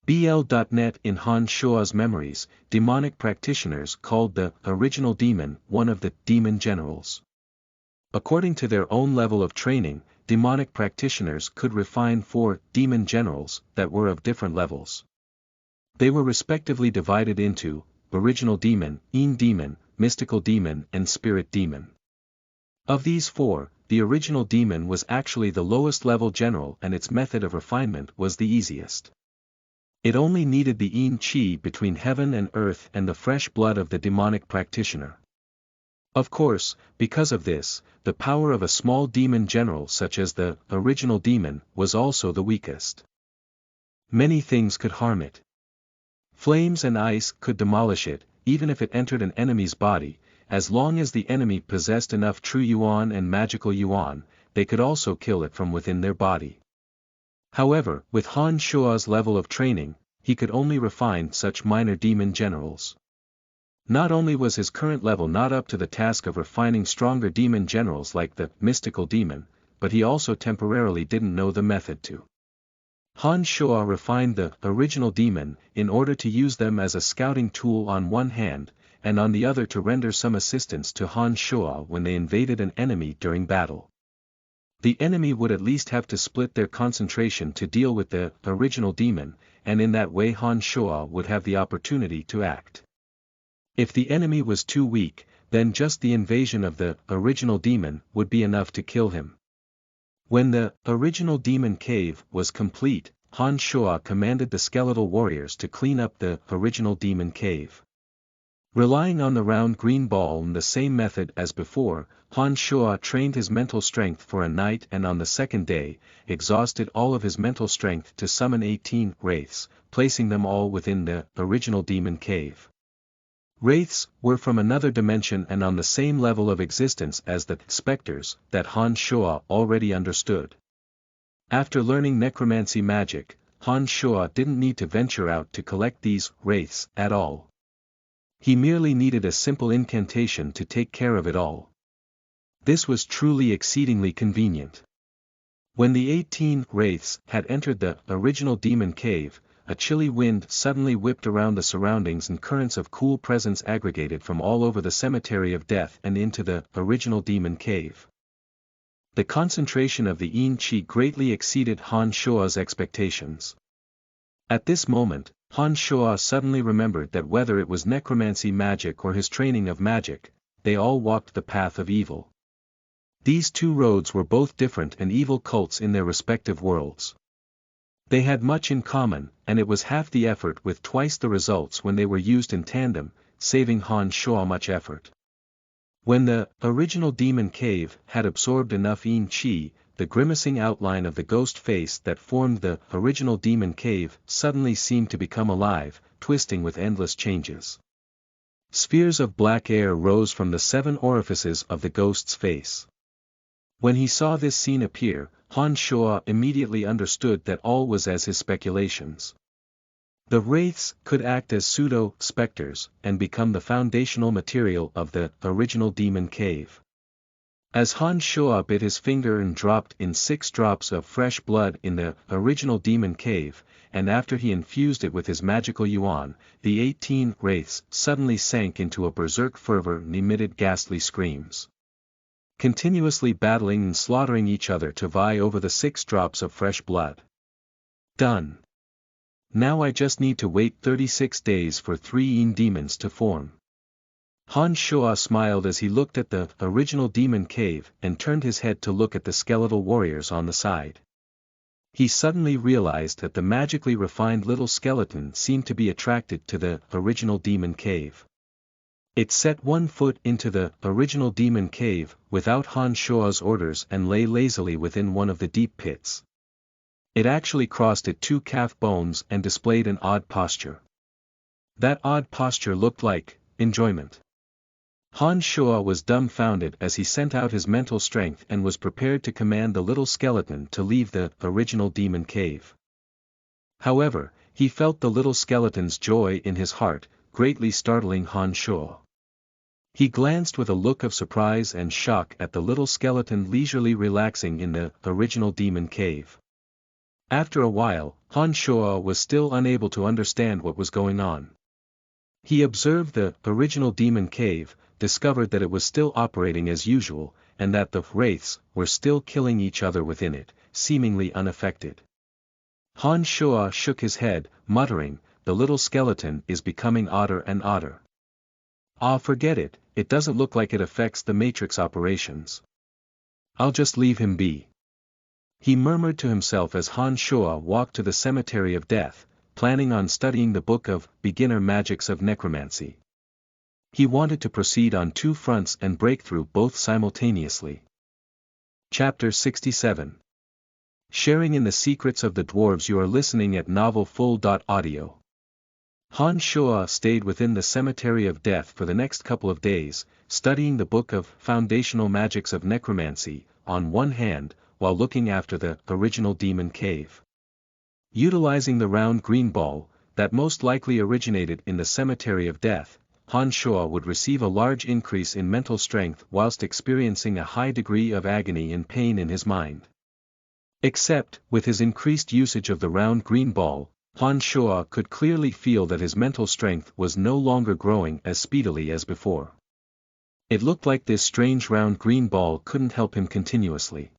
BL.net in Han Shua's memories, demonic practitioners called the original demon one of the demon generals. According to their own level of training, demonic practitioners could refine 4 demon generals that were of different levels. They were respectively divided into original demon, yin demon, mystical demon and spirit demon. Of these 4, the original demon was actually the lowest level general and its method of refinement was the easiest. It only needed the yin qi between heaven and earth and the fresh blood of the demonic practitioner. Of course, because of this, the power of a small demon general such as the original demon was also the weakest. Many things could harm it. Flames and ice could demolish it, even if it entered an enemy's body. As long as the enemy possessed enough true yuan and magical yuan, they could also kill it from within their body. However, with Han Shua's level of training, he could only refine such minor demon generals. Not only was his current level not up to the task of refining stronger demon generals like the mystical demon, but he also temporarily didn't know the method to. Han Shua refined the original demon in order to use them as a scouting tool on one hand, and on the other to render some assistance to Han Shua when they invaded an enemy during battle. The enemy would at least have to split their concentration to deal with the original demon, and in that way Han Shuo would have the opportunity to act. If the enemy was too weak, then just the invasion of the original demon would be enough to kill him. When the original demon cave was complete, Han Shuo commanded the skeletal warriors to clean up the original demon cave. Relying on the round green ball in the same method as before, Han Shuo trained his mental strength for a night and on the second day, exhausted all of his mental strength to summon 18 wraiths, placing them all within the original demon cave. Wraiths were from another dimension and on the same level of existence as the specters that Han Shuo already understood. After learning necromancy magic, Han Shuo didn't need to venture out to collect these wraiths at all. He merely needed a simple incantation to take care of it all. This was truly exceedingly convenient. When the 18 wraiths had entered the original demon cave, a chilly wind suddenly whipped around the surroundings and currents of cool presence aggregated from all over the cemetery of death and into the original demon cave. The concentration of the Yin Qi greatly exceeded Han Shuo's expectations. At this moment, Han Shuo suddenly remembered that whether it was necromancy magic or his training of magic, they all walked the path of evil. These two roads were both different and evil cults in their respective worlds. They had much in common, and it was half the effort with twice the results when they were used in tandem, saving Han Shuo much effort. When the original demon cave had absorbed enough Yin Qi, the grimacing outline of the ghost face that formed the original demon cave suddenly seemed to become alive, twisting with endless changes. Spheres of black air rose from the 7 orifices of the ghost's face. When he saw this scene appear, Han Shuo immediately understood that all was as his speculations. The wraiths could act as pseudo-specters and become the foundational material of the original demon cave. As Han Shuo bit his finger and dropped in 6 drops of fresh blood in the original demon cave, and after he infused it with his magical yuan, the 18 wraiths suddenly sank into a berserk fervor and emitted ghastly screams. Continuously battling and slaughtering each other to vie over the 6 drops of fresh blood. Done. Now I just need to wait 36 days for 3 Yin demons to form. Han Shuo smiled as he looked at the original demon cave and turned his head to look at the skeletal warriors on the side. He suddenly realized that the magically refined little skeleton seemed to be attracted to the original demon cave. It set 1 foot into the original demon cave without Han Shuo's orders and lay lazily within one of the deep pits. It actually crossed at 2 calf bones and displayed an odd posture. That odd posture looked like enjoyment. Han Shuo was dumbfounded as he sent out his mental strength and was prepared to command the little skeleton to leave the original demon cave. However, he felt the little skeleton's joy in his heart, greatly startling Han Shuo. He glanced with a look of surprise and shock at the little skeleton leisurely relaxing in the original demon cave. After a while, Han Shuo was still unable to understand what was going on. He observed the original demon cave, discovered that it was still operating as usual, and that the wraiths were still killing each other within it, seemingly unaffected. Han Shuo shook his head, muttering, "The little skeleton is becoming odder and odder. Ah, forget it, it doesn't look like it affects the matrix operations. I'll just leave him be." He murmured to himself as Han Shuo walked to the cemetery of death, planning on studying the book of beginner magics of necromancy. He wanted to proceed on 2 fronts and break through both simultaneously. Chapter 67. Sharing in the secrets of the dwarves. You are listening at novelfull.audio. Han Shuo stayed within the cemetery of death for the next couple of days, studying the book of foundational magics of necromancy, on one hand, while looking after the original demon cave. Utilizing the round green ball, that most likely originated in the cemetery of death, Han Shuo would receive a large increase in mental strength whilst experiencing a high degree of agony and pain in his mind. Except, with his increased usage of the round green ball, Han Shuo could clearly feel that his mental strength was no longer growing as speedily as before. It looked like this strange round green ball couldn't help him continuously.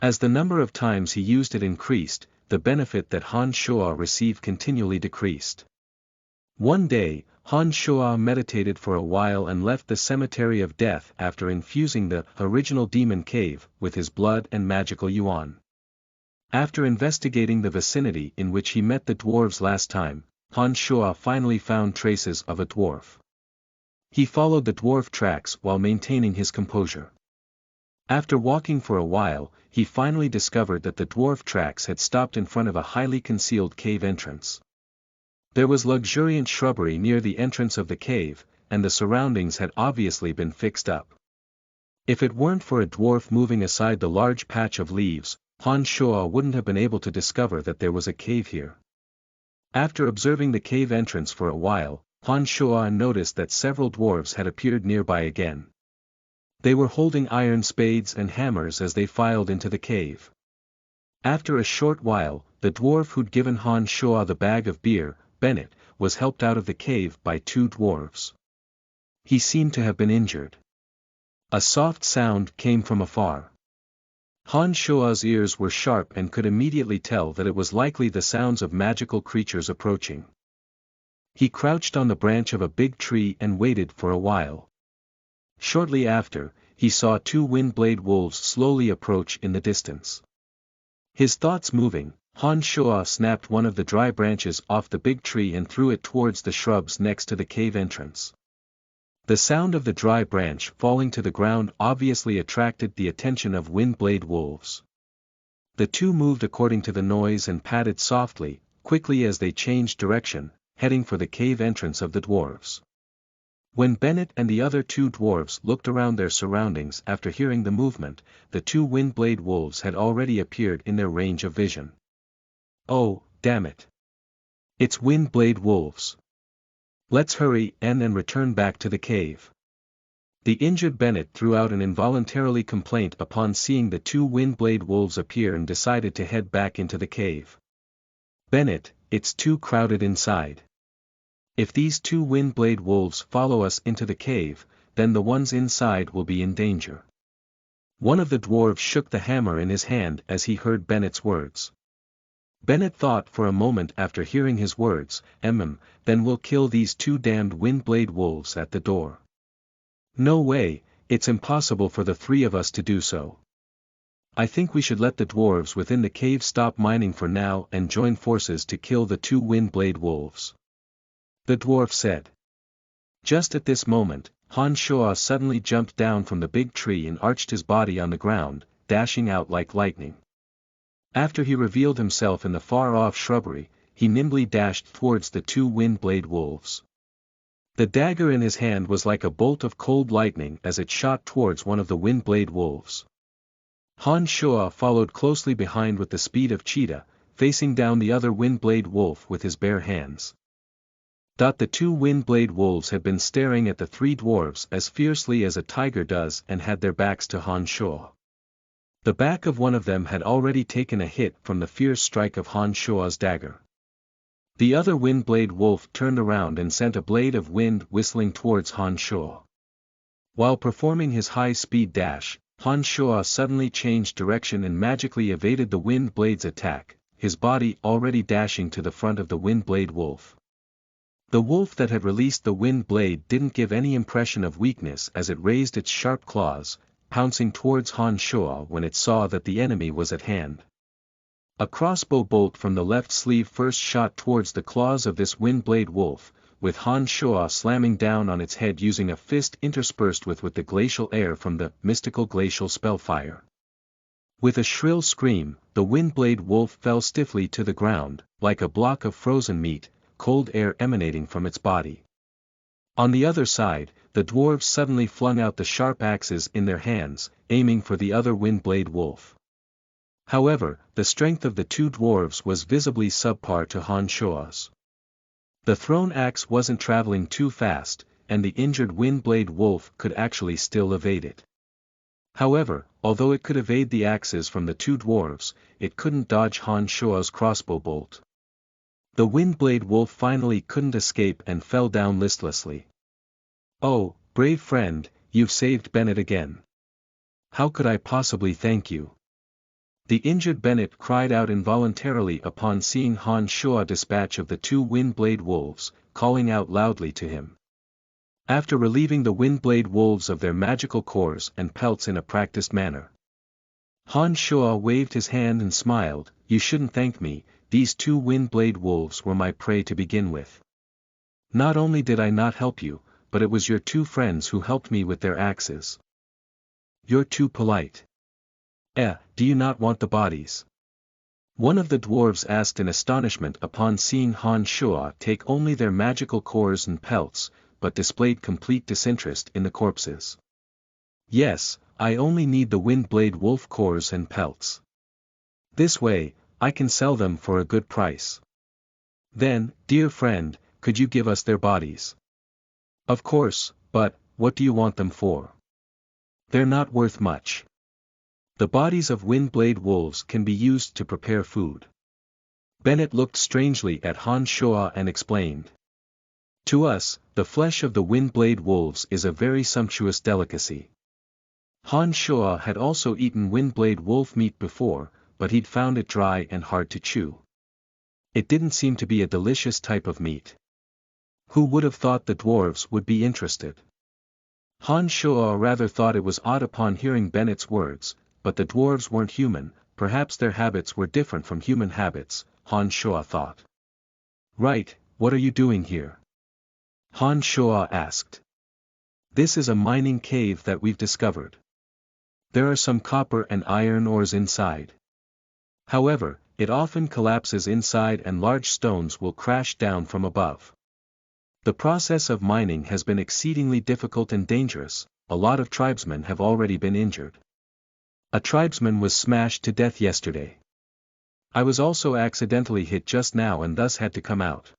As the number of times he used it increased, the benefit that Han Shuo received continually decreased. One day, Han Shuo meditated for a while and left the cemetery of death after infusing the original demon cave with his blood and magical yuan. After investigating the vicinity in which he met the dwarves last time, Han Shuo finally found traces of a dwarf. He followed the dwarf tracks while maintaining his composure. After walking for a while, he finally discovered that the dwarf tracks had stopped in front of a highly concealed cave entrance. There was luxuriant shrubbery near the entrance of the cave, and the surroundings had obviously been fixed up. If it weren't for a dwarf moving aside the large patch of leaves, Han Shuo wouldn't have been able to discover that there was a cave here. After observing the cave entrance for a while, Han Shuo noticed that several dwarves had appeared nearby again. They were holding iron spades and hammers as they filed into the cave. After a short while, the dwarf who'd given Han Shuo the bag of beer, Bennett, was helped out of the cave by two dwarves. He seemed to have been injured. A soft sound came from afar. Han Shuo's ears were sharp and could immediately tell that it was likely the sounds of magical creatures approaching. He crouched on the branch of a big tree and waited for a while. Shortly after, he saw two wind-blade wolves slowly approach in the distance. His thoughts moving, Han Shuo snapped one of the dry branches off the big tree and threw it towards the shrubs next to the cave entrance. The sound of the dry branch falling to the ground obviously attracted the attention of wind-blade wolves. The two moved according to the noise and padded softly, quickly as they changed direction, heading for the cave entrance of the dwarves. When Bennett and the other two dwarves looked around their surroundings after hearing the movement, the two wind-blade wolves had already appeared in their range of vision. Oh, damn it! It's wind-blade wolves! Let's hurry and return back to the cave. The injured Bennett threw out an involuntary complaint upon seeing the two wind-blade wolves appear and decided to head back into the cave. Bennett, it's too crowded inside. If these two wind-blade wolves follow us into the cave, then the ones inside will be in danger. One of the dwarves shook the hammer in his hand as he heard Bennett's words. Bennett thought for a moment after hearing his words, then we'll kill these two damned wind-blade wolves at the door. No way, it's impossible for the three of us to do so. I think we should let the dwarves within the cave stop mining for now and join forces to kill the two wind-blade wolves. The dwarf said. Just at this moment, Han Shuo suddenly jumped down from the big tree and arched his body on the ground, dashing out like lightning. After he revealed himself in the far-off shrubbery, he nimbly dashed towards the two wind-blade wolves. The dagger in his hand was like a bolt of cold lightning as it shot towards one of the wind-blade wolves. Han Shuo followed closely behind with the speed of cheetah, facing down the other wind-blade wolf with his bare hands. The two wind-blade wolves had been staring at the three dwarves as fiercely as a tiger does and had their backs to Han Shuo. The back of one of them had already taken a hit from the fierce strike of Han Shuo's dagger. The other wind-blade wolf turned around and sent a blade of wind whistling towards Han Shuo. While performing his high-speed dash, Han Shuo suddenly changed direction and magically evaded the wind blade's attack, his body already dashing to the front of the wind-blade wolf. The wolf that had released the wind blade didn't give any impression of weakness as it raised its sharp claws, pouncing towards Han Shuo when it saw that the enemy was at hand. A crossbow bolt from the left sleeve first shot towards the claws of this wind-blade wolf, with Han Shuo slamming down on its head using a fist interspersed with the glacial air from the mystical glacial spellfire. With a shrill scream, the wind-blade wolf fell stiffly to the ground, like a block of frozen meat, cold air emanating from its body. On the other side, the dwarves suddenly flung out the sharp axes in their hands, aiming for the other wind-blade wolf. However, the strength of the two dwarves was visibly subpar to Han Shuo's. The thrown axe wasn't traveling too fast, and the injured wind-blade wolf could actually still evade it. However, although it could evade the axes from the two dwarves, it couldn't dodge Han Shuo's crossbow bolt. The wind-blade wolf finally couldn't escape and fell down listlessly. Oh, brave friend, you've saved Bennett again. How could I possibly thank you? The injured Bennett cried out involuntarily upon seeing Han Shua's dispatch of the two Windblade Wolves, calling out loudly to him. After relieving the Windblade Wolves of their magical cores and pelts in a practiced manner, Han Shua waved his hand and smiled, "You shouldn't thank me, these two Windblade Wolves were my prey to begin with. Not only did I not help you, but it was your two friends who helped me with their axes. You're too polite. Do you not want the bodies?" One of the dwarves asked in astonishment upon seeing Han Shua take only their magical cores and pelts, but displayed complete disinterest in the corpses. "Yes, I only need the Windblade Wolf cores and pelts. This way, I can sell them for a good price." "Then, dear friend, could you give us their bodies?" "Of course, but, what do you want them for? They're not worth much. The bodies of Windblade Wolves can be used to prepare food." Bennett looked strangely at Han Shua and explained. "To us, the flesh of the Windblade Wolves is a very sumptuous delicacy." Han Shua had also eaten Windblade Wolf meat before, but he'd found it dry and hard to chew. It didn't seem to be a delicious type of meat. Who would have thought the dwarves would be interested? Han Shua rather thought it was odd upon hearing Bennett's words, but the dwarves weren't human, perhaps their habits were different from human habits, Han Shua thought. "Right, what are you doing here?" Han Shua asked. "This is a mining cave that we've discovered. There are some copper and iron ores inside. However, it often collapses inside and large stones will crash down from above. The process of mining has been exceedingly difficult and dangerous, a lot of tribesmen have already been injured. A tribesman was smashed to death yesterday. I was also accidentally hit just now and thus had to come out."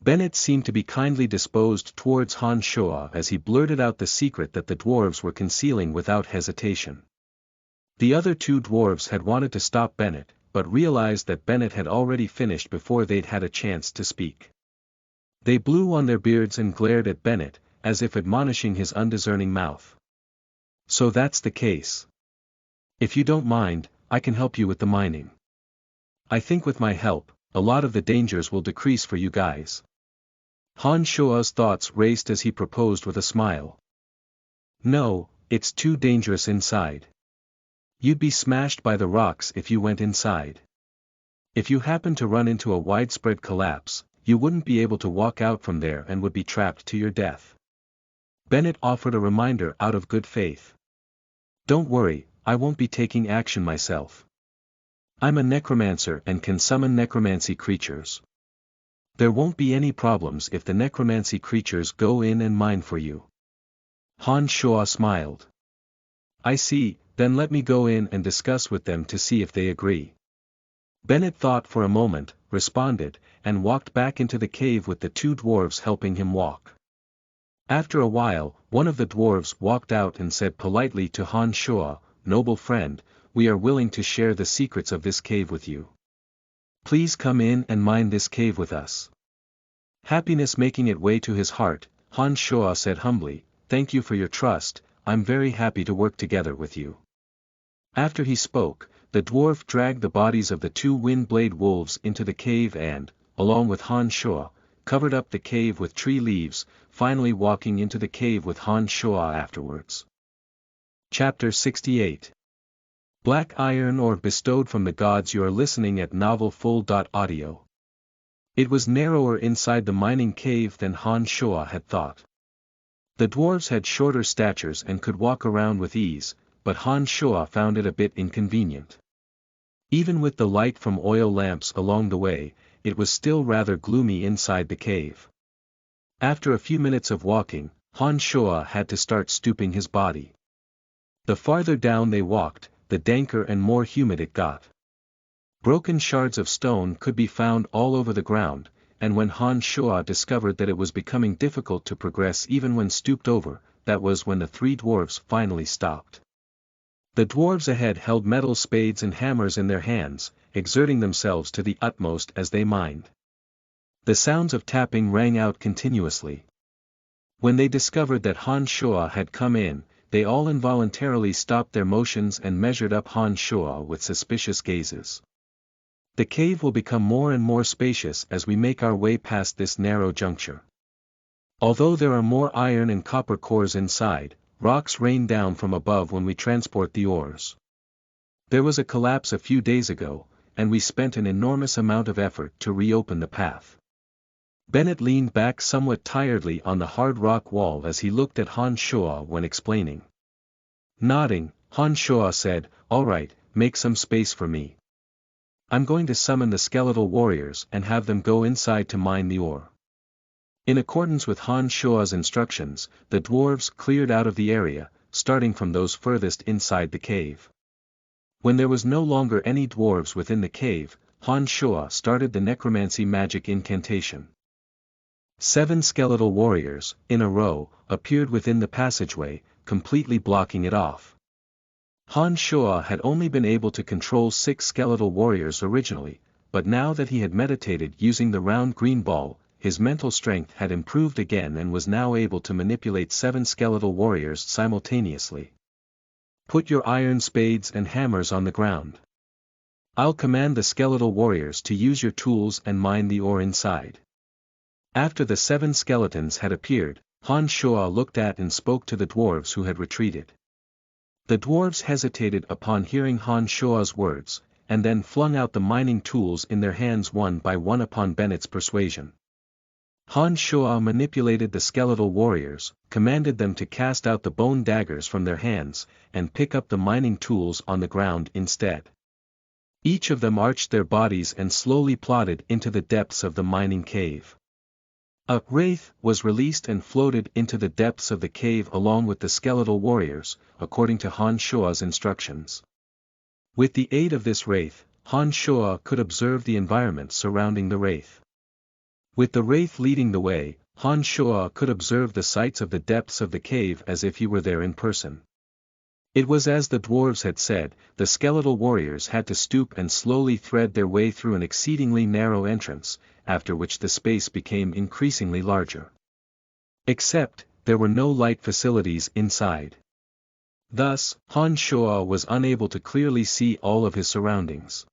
Bennett seemed to be kindly disposed towards Han Shua as he blurted out the secret that the dwarves were concealing without hesitation. The other two dwarves had wanted to stop Bennett, but realized that Bennett had already finished before they'd had a chance to speak. They blew on their beards and glared at Bennett, as if admonishing his undiscerning mouth. "So that's the case. If you don't mind, I can help you with the mining. I think with my help, a lot of the dangers will decrease for you guys." Han Shua's thoughts raced as he proposed with a smile. "No, it's too dangerous inside. You'd be smashed by the rocks if you went inside. If you happen to run into a widespread collapse, you wouldn't be able to walk out from there and would be trapped to your death." Bennett offered a reminder out of good faith. "Don't worry, I won't be taking action myself. I'm a necromancer and can summon necromancy creatures. There won't be any problems if the necromancy creatures go in and mine for you." Han Shua smiled. "I see, then let me go in and discuss with them to see if they agree." Bennett thought for a moment, responded, and walked back into the cave with the two dwarves helping him walk. After a while, one of the dwarves walked out and said politely to Han Shua, "Noble friend, we are willing to share the secrets of this cave with you. Please come in and mine this cave with us." Happiness making its way to his heart, Han Shua said humbly, "Thank you for your trust, I'm very happy to work together with you." After he spoke, the dwarf dragged the bodies of the two Windblade Wolves into the cave and, along with Han Shua, covered up the cave with tree leaves, finally walking into the cave with Han Shua afterwards. Chapter 68. Black Iron Ore bestowed from the gods. You are listening at novelfull.audio. It was narrower inside the mining cave than Han Shua had thought. The dwarves had shorter statures and could walk around with ease, but Han Shua found it a bit inconvenient. Even with the light from oil lamps along the way, it was still rather gloomy inside the cave. After a few minutes of walking, Han Shua had to start stooping his body. The farther down they walked, the danker and more humid it got. Broken shards of stone could be found all over the ground, and when Han Shua discovered that it was becoming difficult to progress even when stooped over, that was when the three dwarves finally stopped. The dwarves ahead held metal spades and hammers in their hands, exerting themselves to the utmost as they mined. The sounds of tapping rang out continuously. When they discovered that Han Shua had come in, they all involuntarily stopped their motions and measured up Han Shuo with suspicious gazes. The cave will become more and more spacious as we make our way past this narrow juncture. Although there are more iron and copper cores inside, rocks rain down from above when we transport the ores. There was a collapse a few days ago, and we spent an enormous amount of effort to reopen the path. Bennett leaned back somewhat tiredly on the hard rock wall as he looked at Han Shuo when explaining. Nodding, Han Shuo said, "All right, make some space for me. I'm going to summon the skeletal warriors and have them go inside to mine the ore." In accordance with Han Shuo's instructions, the dwarves cleared out of the area, starting from those furthest inside the cave. When there was no longer any dwarves within the cave, Han Shuo started the necromancy magic incantation. 7 skeletal warriors, in a row, appeared within the passageway, completely blocking it off. Han Shuo had only been able to control 6 skeletal warriors originally, but now that he had meditated using the round green ball, his mental strength had improved again and was now able to manipulate 7 skeletal warriors simultaneously. "Put your iron spades and hammers on the ground. I'll command the skeletal warriors to use your tools and mine the ore inside." After the 7 skeletons had appeared, Han Shuo looked at and spoke to the dwarves who had retreated. The dwarves hesitated upon hearing Han Shuo's words, and then flung out the mining tools in their hands one by one upon Bennett's persuasion. Han Shuo manipulated the skeletal warriors, commanded them to cast out the bone daggers from their hands, and pick up the mining tools on the ground instead. Each of them arched their bodies and slowly plodded into the depths of the mining cave. A wraith was released and floated into the depths of the cave along with the skeletal warriors, according to Han Shuo's instructions. With the aid of this wraith, Han Shuo could observe the environment surrounding the wraith. With the wraith leading the way, Han Shuo could observe the sights of the depths of the cave as if he were there in person. It was as the dwarves had said, the skeletal warriors had to stoop and slowly thread their way through an exceedingly narrow entrance, after which the space became increasingly larger. Except, there were no light facilities inside. Thus, Han Shuo was unable to clearly see all of his surroundings.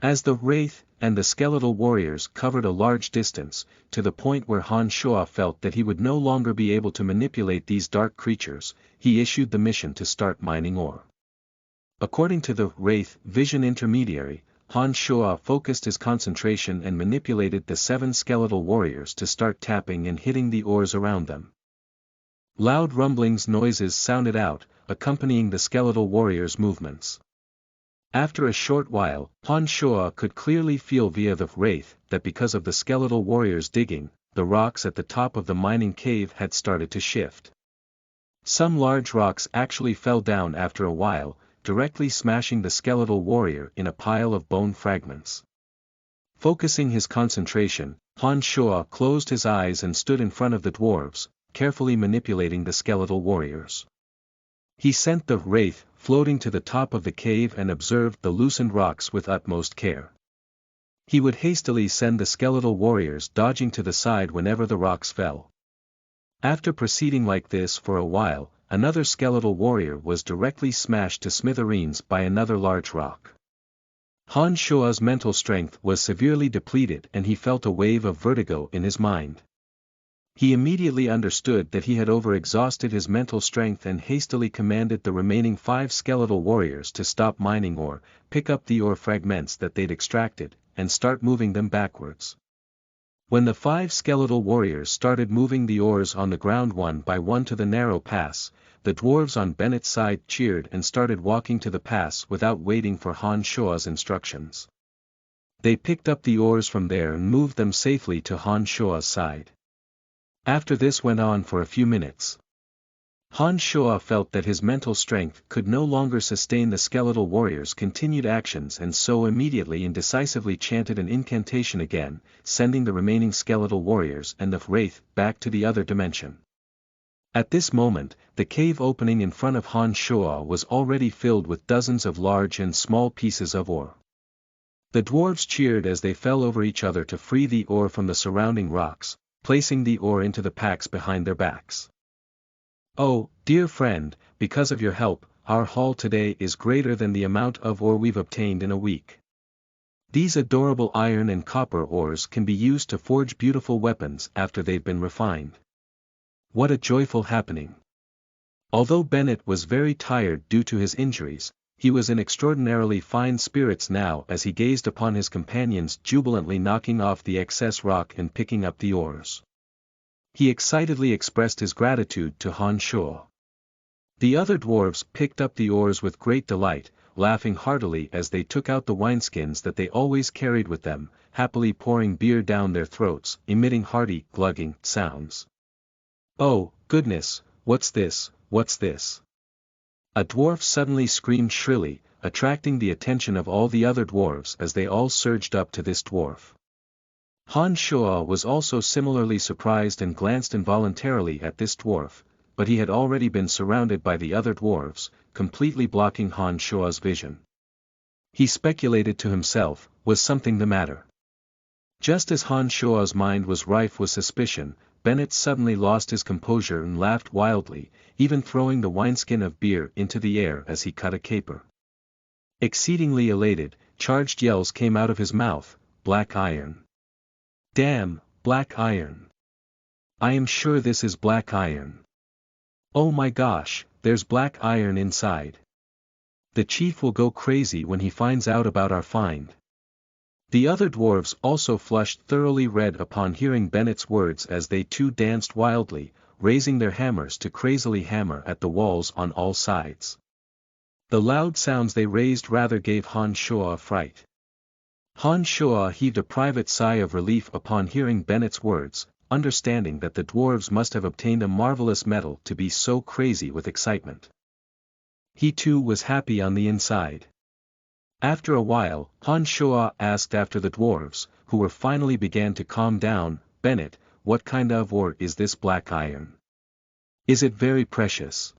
As the wraith and the skeletal warriors covered a large distance, to the point where Han Shuo felt that he would no longer be able to manipulate these dark creatures, he issued the mission to start mining ore. According to the wraith vision intermediary, Han Shuo focused his concentration and manipulated the 7 skeletal warriors to start tapping and hitting the ores around them. Loud rumblings noises sounded out, accompanying the skeletal warriors' movements. After a short while, Han Shuo could clearly feel via the wraith that because of the skeletal warriors digging, the rocks at the top of the mining cave had started to shift. Some large rocks actually fell down after a while, directly smashing the skeletal warrior in a pile of bone fragments. Focusing his concentration, Han Shuo closed his eyes and stood in front of the dwarves, carefully manipulating the skeletal warriors. He sent the wraith floating to the top of the cave and observed the loosened rocks with utmost care. He would hastily send the skeletal warriors dodging to the side whenever the rocks fell. After proceeding like this for a while, another skeletal warrior was directly smashed to smithereens by another large rock. Han Shuo's mental strength was severely depleted and he felt a wave of vertigo in his mind. He immediately understood that he had overexhausted his mental strength and hastily commanded the remaining 5 skeletal warriors to stop mining ore, pick up the ore fragments that they'd extracted, and start moving them backwards. When the 5 skeletal warriors started moving the ores on the ground one by one to the narrow pass, the dwarves on Bennett's side cheered and started walking to the pass without waiting for Han Shuo's instructions. They picked up the ores from there and moved them safely to Han Shuo's side. After this went on for a few minutes. Han Shuo felt that his mental strength could no longer sustain the skeletal warriors' continued actions and so immediately and decisively chanted an incantation again, sending the remaining skeletal warriors and the wraith back to the other dimension. At this moment, the cave opening in front of Han Shuo was already filled with dozens of large and small pieces of ore. The dwarves cheered as they fell over each other to free the ore from the surrounding rocks, placing the ore into the packs behind their backs. Oh, dear friend, because of your help, our haul today is greater than the amount of ore we've obtained in a week. These adorable iron and copper ores can be used to forge beautiful weapons after they've been refined. What a joyful happening! Although Bennett was very tired due to his injuries, he was in extraordinarily fine spirits now as he gazed upon his companions jubilantly knocking off the excess rock and picking up the ores. He excitedly expressed his gratitude to Han Shuo. The other dwarves picked up the ores with great delight, laughing heartily as they took out the wineskins that they always carried with them, happily pouring beer down their throats, emitting hearty, glugging sounds. "Oh, goodness, what's this, what's this?" A dwarf suddenly screamed shrilly, attracting the attention of all the other dwarves as they all surged up to this dwarf. Han Shuo was also similarly surprised and glanced involuntarily at this dwarf, but he had already been surrounded by the other dwarves, completely blocking Han Shuo's vision. He speculated to himself, was something the matter? Just as Han Shuo's mind was rife with suspicion, Bennett suddenly lost his composure and laughed wildly, even throwing the wineskin of beer into the air as he cut a caper. Exceedingly elated, charged yells came out of his mouth. "Black iron! Damn, black iron! I am sure this is black iron. Oh my gosh, there's black iron inside. The chief will go crazy when he finds out about our find." The other dwarves also flushed thoroughly red upon hearing Bennett's words as they too danced wildly, raising their hammers to crazily hammer at the walls on all sides. The loud sounds they raised rather gave Han Shuo a fright. Han Shuo heaved a private sigh of relief upon hearing Bennett's words, understanding that the dwarves must have obtained a marvelous metal to be so crazy with excitement. He too was happy on the inside. After a while, Han Shuo asked after the dwarves, who were finally began to calm down. "Bennett, what kind of ore is this black iron? Is it very precious?"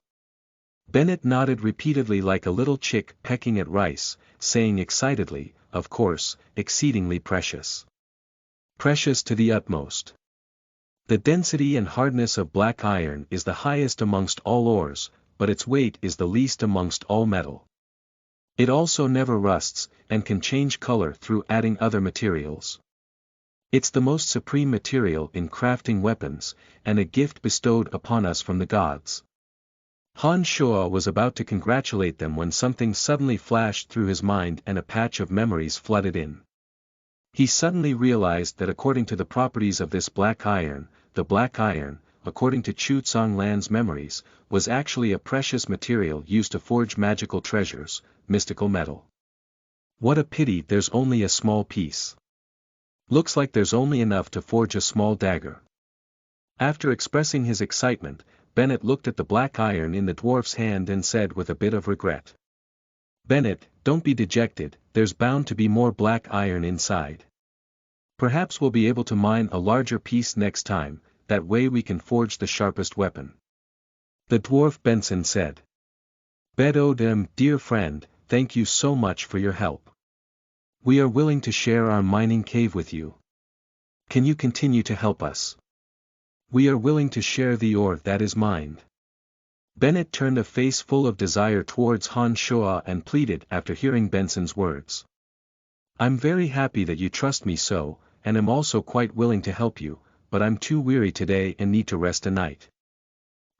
Bennett nodded repeatedly like a little chick pecking at rice, saying excitedly, "Of course, exceedingly precious. Precious to the utmost. The density and hardness of black iron is the highest amongst all ores, but its weight is the least amongst all metal. It also never rusts, and can change color through adding other materials. It's the most supreme material in crafting weapons, and a gift bestowed upon us from the gods." Han Shuo was about to congratulate them when something suddenly flashed through his mind and a patch of memories flooded in. He suddenly realized that according to the properties of this black iron, the black iron, according to Chu Tsonglan's memories, was actually a precious material used to forge magical treasures, mystical metal. What a pity there's only a small piece. Looks like there's only enough to forge a small dagger. After expressing his excitement, Bennett looked at the black iron in the dwarf's hand and said with a bit of regret. "Bennett, don't be dejected, there's bound to be more black iron inside. Perhaps we'll be able to mine a larger piece next time, that way we can forge the sharpest weapon." The dwarf Benson said. "Bedodem, dear friend, thank you so much for your help. We are willing to share our mining cave with you. Can you continue to help us? We are willing to share the ore that is mined." Bennett turned a face full of desire towards Han Shuo and pleaded after hearing Benson's words. "I'm very happy that you trust me so, and am also quite willing to help you, but I'm too weary today and need to rest a night.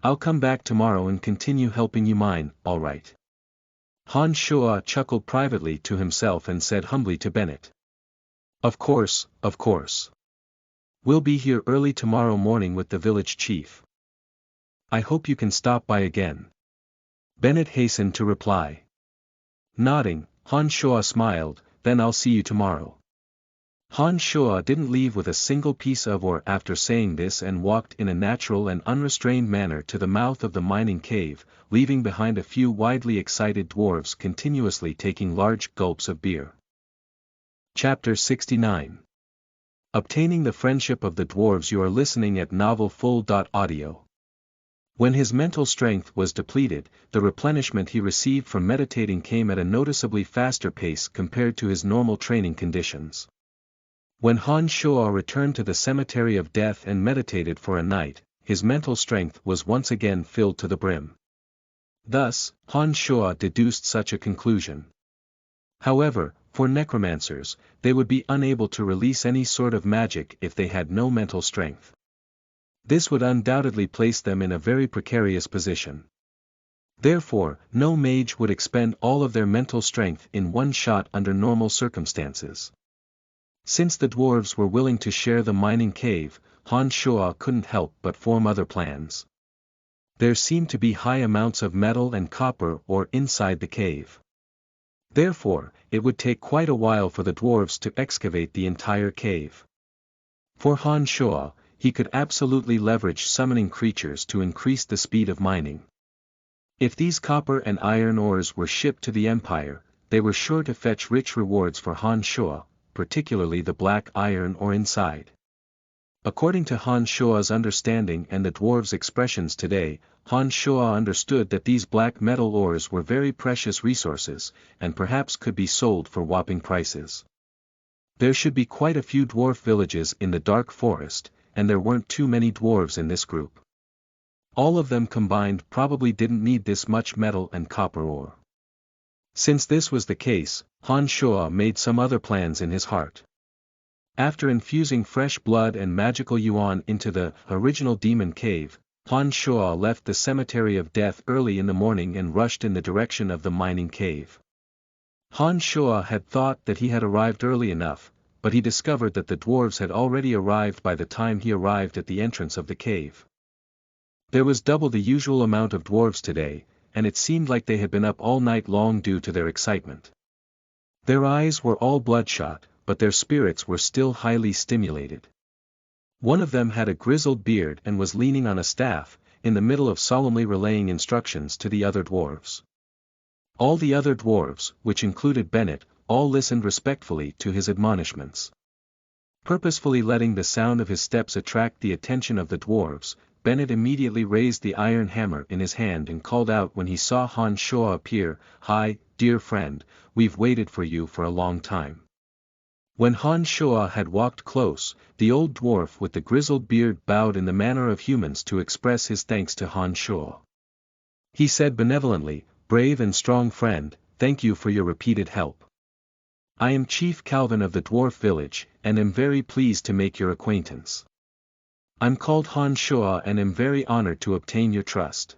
I'll come back tomorrow and continue helping you mine, all right?" Han Shuo chuckled privately to himself and said humbly to Bennett. Of course, of course. We'll be here early tomorrow morning with the village chief. I hope you can stop by again." Bennett hastened to reply. Nodding, Han Shuo smiled, "Then I'll see you tomorrow." Han Shuo didn't leave with a single piece of ore after saying this and walked in a natural and unrestrained manner to the mouth of the mining cave, leaving behind a few widely excited dwarves continuously taking large gulps of beer. Chapter 69. Obtaining the friendship of the dwarves. You are listening at novelfull.audio. When his mental strength was depleted, the replenishment he received from meditating came at a noticeably faster pace compared to his normal training conditions. When Han Shuo returned to the cemetery of death and meditated for a night, his mental strength was once again filled to the brim. Thus, Han Shuo deduced such a conclusion. However, for necromancers, they would be unable to release any sort of magic if they had no mental strength. This would undoubtedly place them in a very precarious position. Therefore, no mage would expend all of their mental strength in one shot under normal circumstances. Since the dwarves were willing to share the mining cave, Han Shuo couldn't help but form other plans. There seemed to be high amounts of metal and copper ore inside the cave. Therefore, it would take quite a while for the dwarves to excavate the entire cave. For Han Shuo, he could absolutely leverage summoning creatures to increase the speed of mining. If these copper and iron ores were shipped to the Empire, they were sure to fetch rich rewards for Han Shuo, particularly the black iron ore inside. According to Han Shuo's understanding and the dwarves' expressions today, Han Shuo understood that these black metal ores were very precious resources, and perhaps could be sold for whopping prices. There should be quite a few dwarf villages in the dark forest, and there weren't too many dwarves in this group. All of them combined probably didn't need this much metal and copper ore. Since this was the case, Han Shuo made some other plans in his heart. After infusing fresh blood and magical yuan into the original demon cave, Han Shuo left the cemetery of death early in the morning and rushed in the direction of the mining cave. Han Shuo had thought that he had arrived early enough, but he discovered that the dwarves had already arrived by the time he arrived at the entrance of the cave. There was double the usual amount of dwarves today, and it seemed like they had been up all night long due to their excitement. Their eyes were all bloodshot, but their spirits were still highly stimulated. One of them had a grizzled beard and was leaning on a staff, in the middle of solemnly relaying instructions to the other dwarves. All the other dwarves, which included Bennett, all listened respectfully to his admonishments. Purposefully letting the sound of his steps attract the attention of the dwarves, Bennett immediately raised the iron hammer in his hand and called out when he saw Han Shuo appear, "Hi, dear friend, we've waited for you for a long time." When Han Shuo had walked close, the old dwarf with the grizzled beard bowed in the manner of humans to express his thanks to Han Shuo. He said benevolently, "Brave and strong friend, thank you for your repeated help. I am Chief Calvin of the dwarf village, and am very pleased to make your acquaintance. I'm called Han Shuo and am very honored to obtain your trust."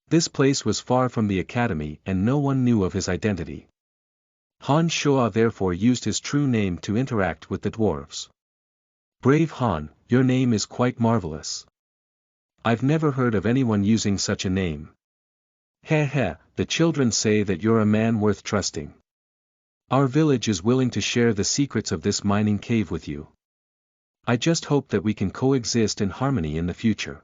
This place was far from the academy and no one knew of his identity. Han Shuo therefore used his true name to interact with the dwarves. "Brave Han, your name is quite marvelous. I've never heard of anyone using such a name. Heh heh, the children say that you're a man worth trusting. Our village is willing to share the secrets of this mining cave with you. I just hope that we can coexist in harmony in the future."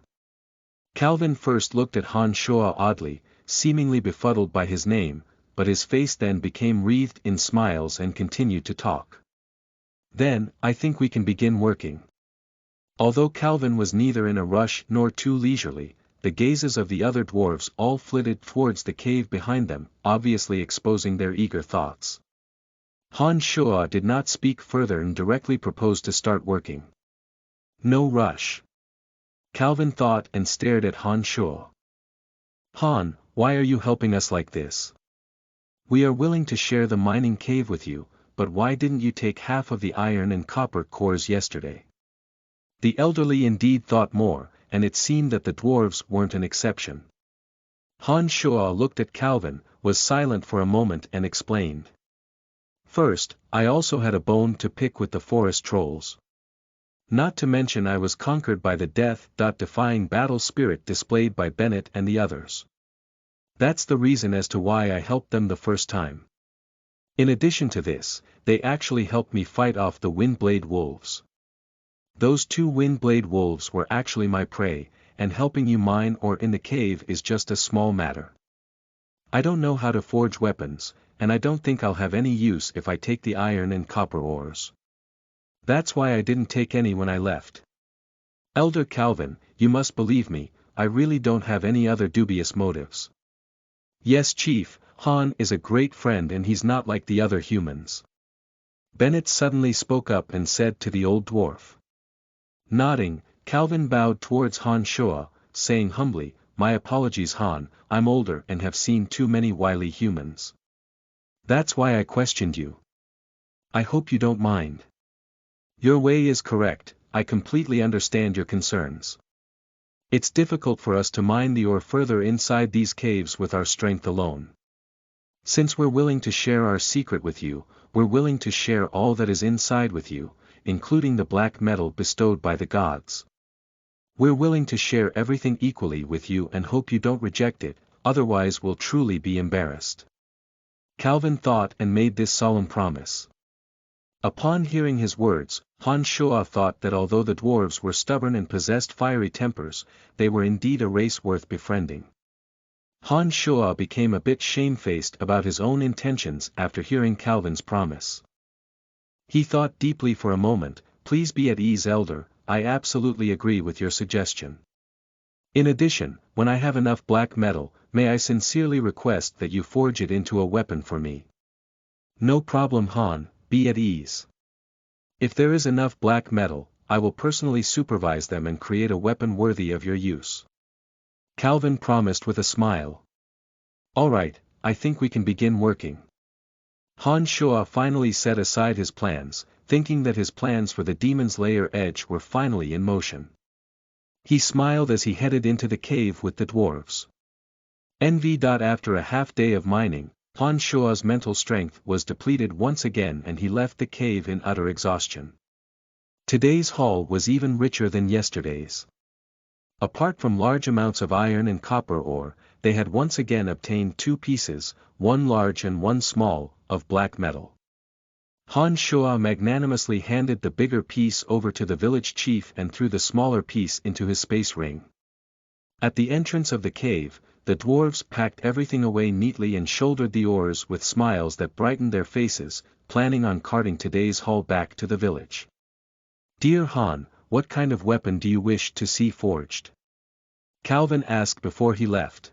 Calvin first looked at Han Shuo oddly, seemingly befuddled by his name, but his face then became wreathed in smiles and continued to talk. "Then, I think we can begin working." Although Calvin was neither in a rush nor too leisurely, the gazes of the other dwarves all flitted towards the cave behind them, obviously exposing their eager thoughts. Han Shuo did not speak further and directly proposed to start working. "No rush." Calvin thought and stared at Han Shuo. "Han, why are you helping us like this? We are willing to share the mining cave with you, but why didn't you take half of the iron and copper cores yesterday?" The elderly indeed thought more, and it seemed that the dwarves weren't an exception. Han Shuo looked at Calvin, was silent for a moment and explained. "First, I also had a bone to pick with the forest trolls. Not to mention I was conquered by the death-defying battle spirit displayed by Bennett and the others. That's the reason as to why I helped them the first time. In addition to this, they actually helped me fight off the Windblade wolves. Those 2 Windblade wolves were actually my prey, and helping you mine ore in the cave is just a small matter. I don't know how to forge weapons, and I don't think I'll have any use if I take the iron and copper ores. That's why I didn't take any when I left. Elder Calvin, you must believe me, I really don't have any other dubious motives. Yes, Chief, Han is a great friend and he's not like the other humans." Bennett suddenly spoke up and said to the old dwarf. Nodding, Calvin bowed towards Han Shoa, saying humbly, "My apologies Han, I'm older and have seen too many wily humans. That's why I questioned you. I hope you don't mind. Your way is correct, I completely understand your concerns. It's difficult for us to mine the ore further inside these caves with our strength alone. Since we're willing to share our secret with you, we're willing to share all that is inside with you, including the black metal bestowed by the gods. We're willing to share everything equally with you and hope you don't reject it, otherwise we'll truly be embarrassed." Calvin thought and made this solemn promise. Upon hearing his words, Han Shoa thought that although the dwarves were stubborn and possessed fiery tempers, they were indeed a race worth befriending. Han Shoa became a bit shamefaced about his own intentions after hearing Calvin's promise. He thought deeply for a moment, "Please be at ease, Elder, I absolutely agree with your suggestion. In addition, when I have enough black metal, may I sincerely request that you forge it into a weapon for me." "No problem Han, be at ease. If there is enough black metal, I will personally supervise them and create a weapon worthy of your use," Calvin promised with a smile. "All right, I think we can begin working." Han Shoa finally set aside his plans, thinking that his plans for the Demon's Lair edge were finally in motion. He smiled as he headed into the cave with the dwarves. After a half-day of mining, Han Shoa's mental strength was depleted once again and he left the cave in utter exhaustion. Today's haul was even richer than yesterday's. Apart from large amounts of iron and copper ore, they had once again obtained 2 pieces, one large and one small, of black metal. Han Shoa magnanimously handed the bigger piece over to the village chief and threw the smaller piece into his space ring. At the entrance of the cave, the dwarves packed everything away neatly and shouldered the ores with smiles that brightened their faces, planning on carting today's haul back to the village. "Dear Han, what kind of weapon do you wish to see forged?" Calvin asked before he left.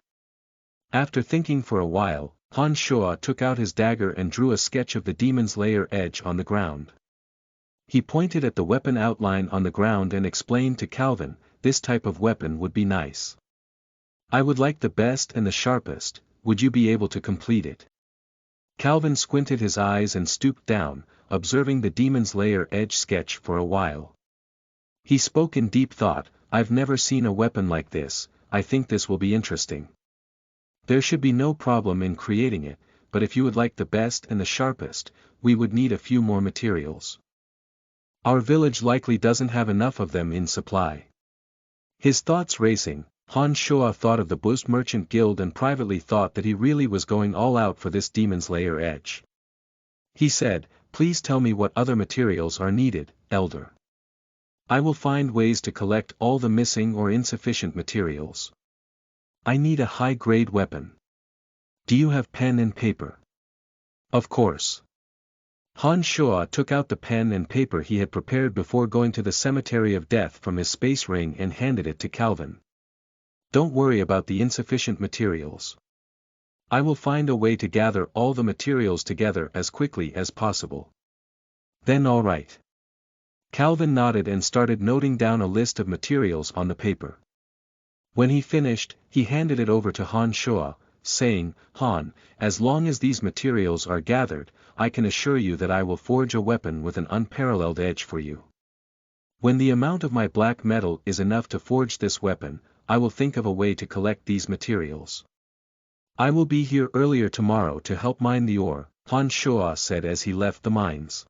After thinking for a while, Han Shoa took out his dagger and drew a sketch of the Demon's Lair edge on the ground. He pointed at the weapon outline on the ground and explained to Calvin, "This type of weapon would be nice. I would like the best and the sharpest, would you be able to complete it?" Calvin squinted his eyes and stooped down, observing the Demon's Lair edge sketch for a while. He spoke in deep thought, "I've never seen a weapon like this, I think this will be interesting. There should be no problem in creating it, but if you would like the best and the sharpest, we would need a few more materials. Our village likely doesn't have enough of them in supply." His thoughts racing, Han Shoa thought of the Boost Merchant Guild and privately thought that he really was going all out for this Demon's Lair edge. He said, "Please tell me what other materials are needed, Elder. I will find ways to collect all the missing or insufficient materials. I need a high-grade weapon. Do you have pen and paper?" "Of course." Han Shoa took out the pen and paper he had prepared before going to the Cemetery of Death from his space ring and handed it to Calvin. "Don't worry about the insufficient materials. I will find a way to gather all the materials together as quickly as possible." "Then all right." Calvin nodded and started noting down a list of materials on the paper. When he finished, he handed it over to Han Shoa, saying, "Han, as long as these materials are gathered, I can assure you that I will forge a weapon with an unparalleled edge for you. When the amount of my black metal is enough to forge this weapon, I will think of a way to collect these materials. I will be here earlier tomorrow to help mine the ore," Han Shoa said as he left the mines.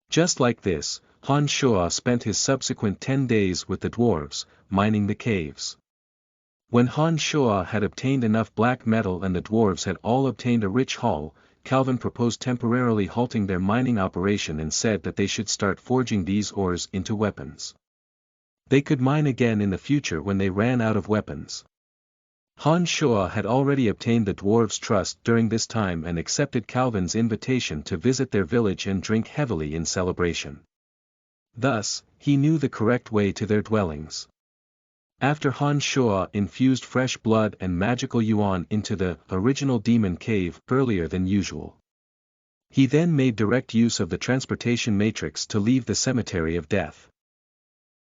Just like this, Han Shoa spent his subsequent 10 days with the dwarves, mining the caves. When Han Shoa had obtained enough black metal and the dwarves had all obtained a rich haul, Calvin proposed temporarily halting their mining operation and said that they should start forging these ores into weapons. They could mine again in the future when they ran out of weapons. Han Shoa had already obtained the dwarves' trust during this time and accepted Calvin's invitation to visit their village and drink heavily in celebration. Thus, he knew the correct way to their dwellings. After Han Shoa infused fresh blood and magical yuan into the original demon cave earlier than usual. He then made direct use of the transportation matrix to leave the Cemetery of Death.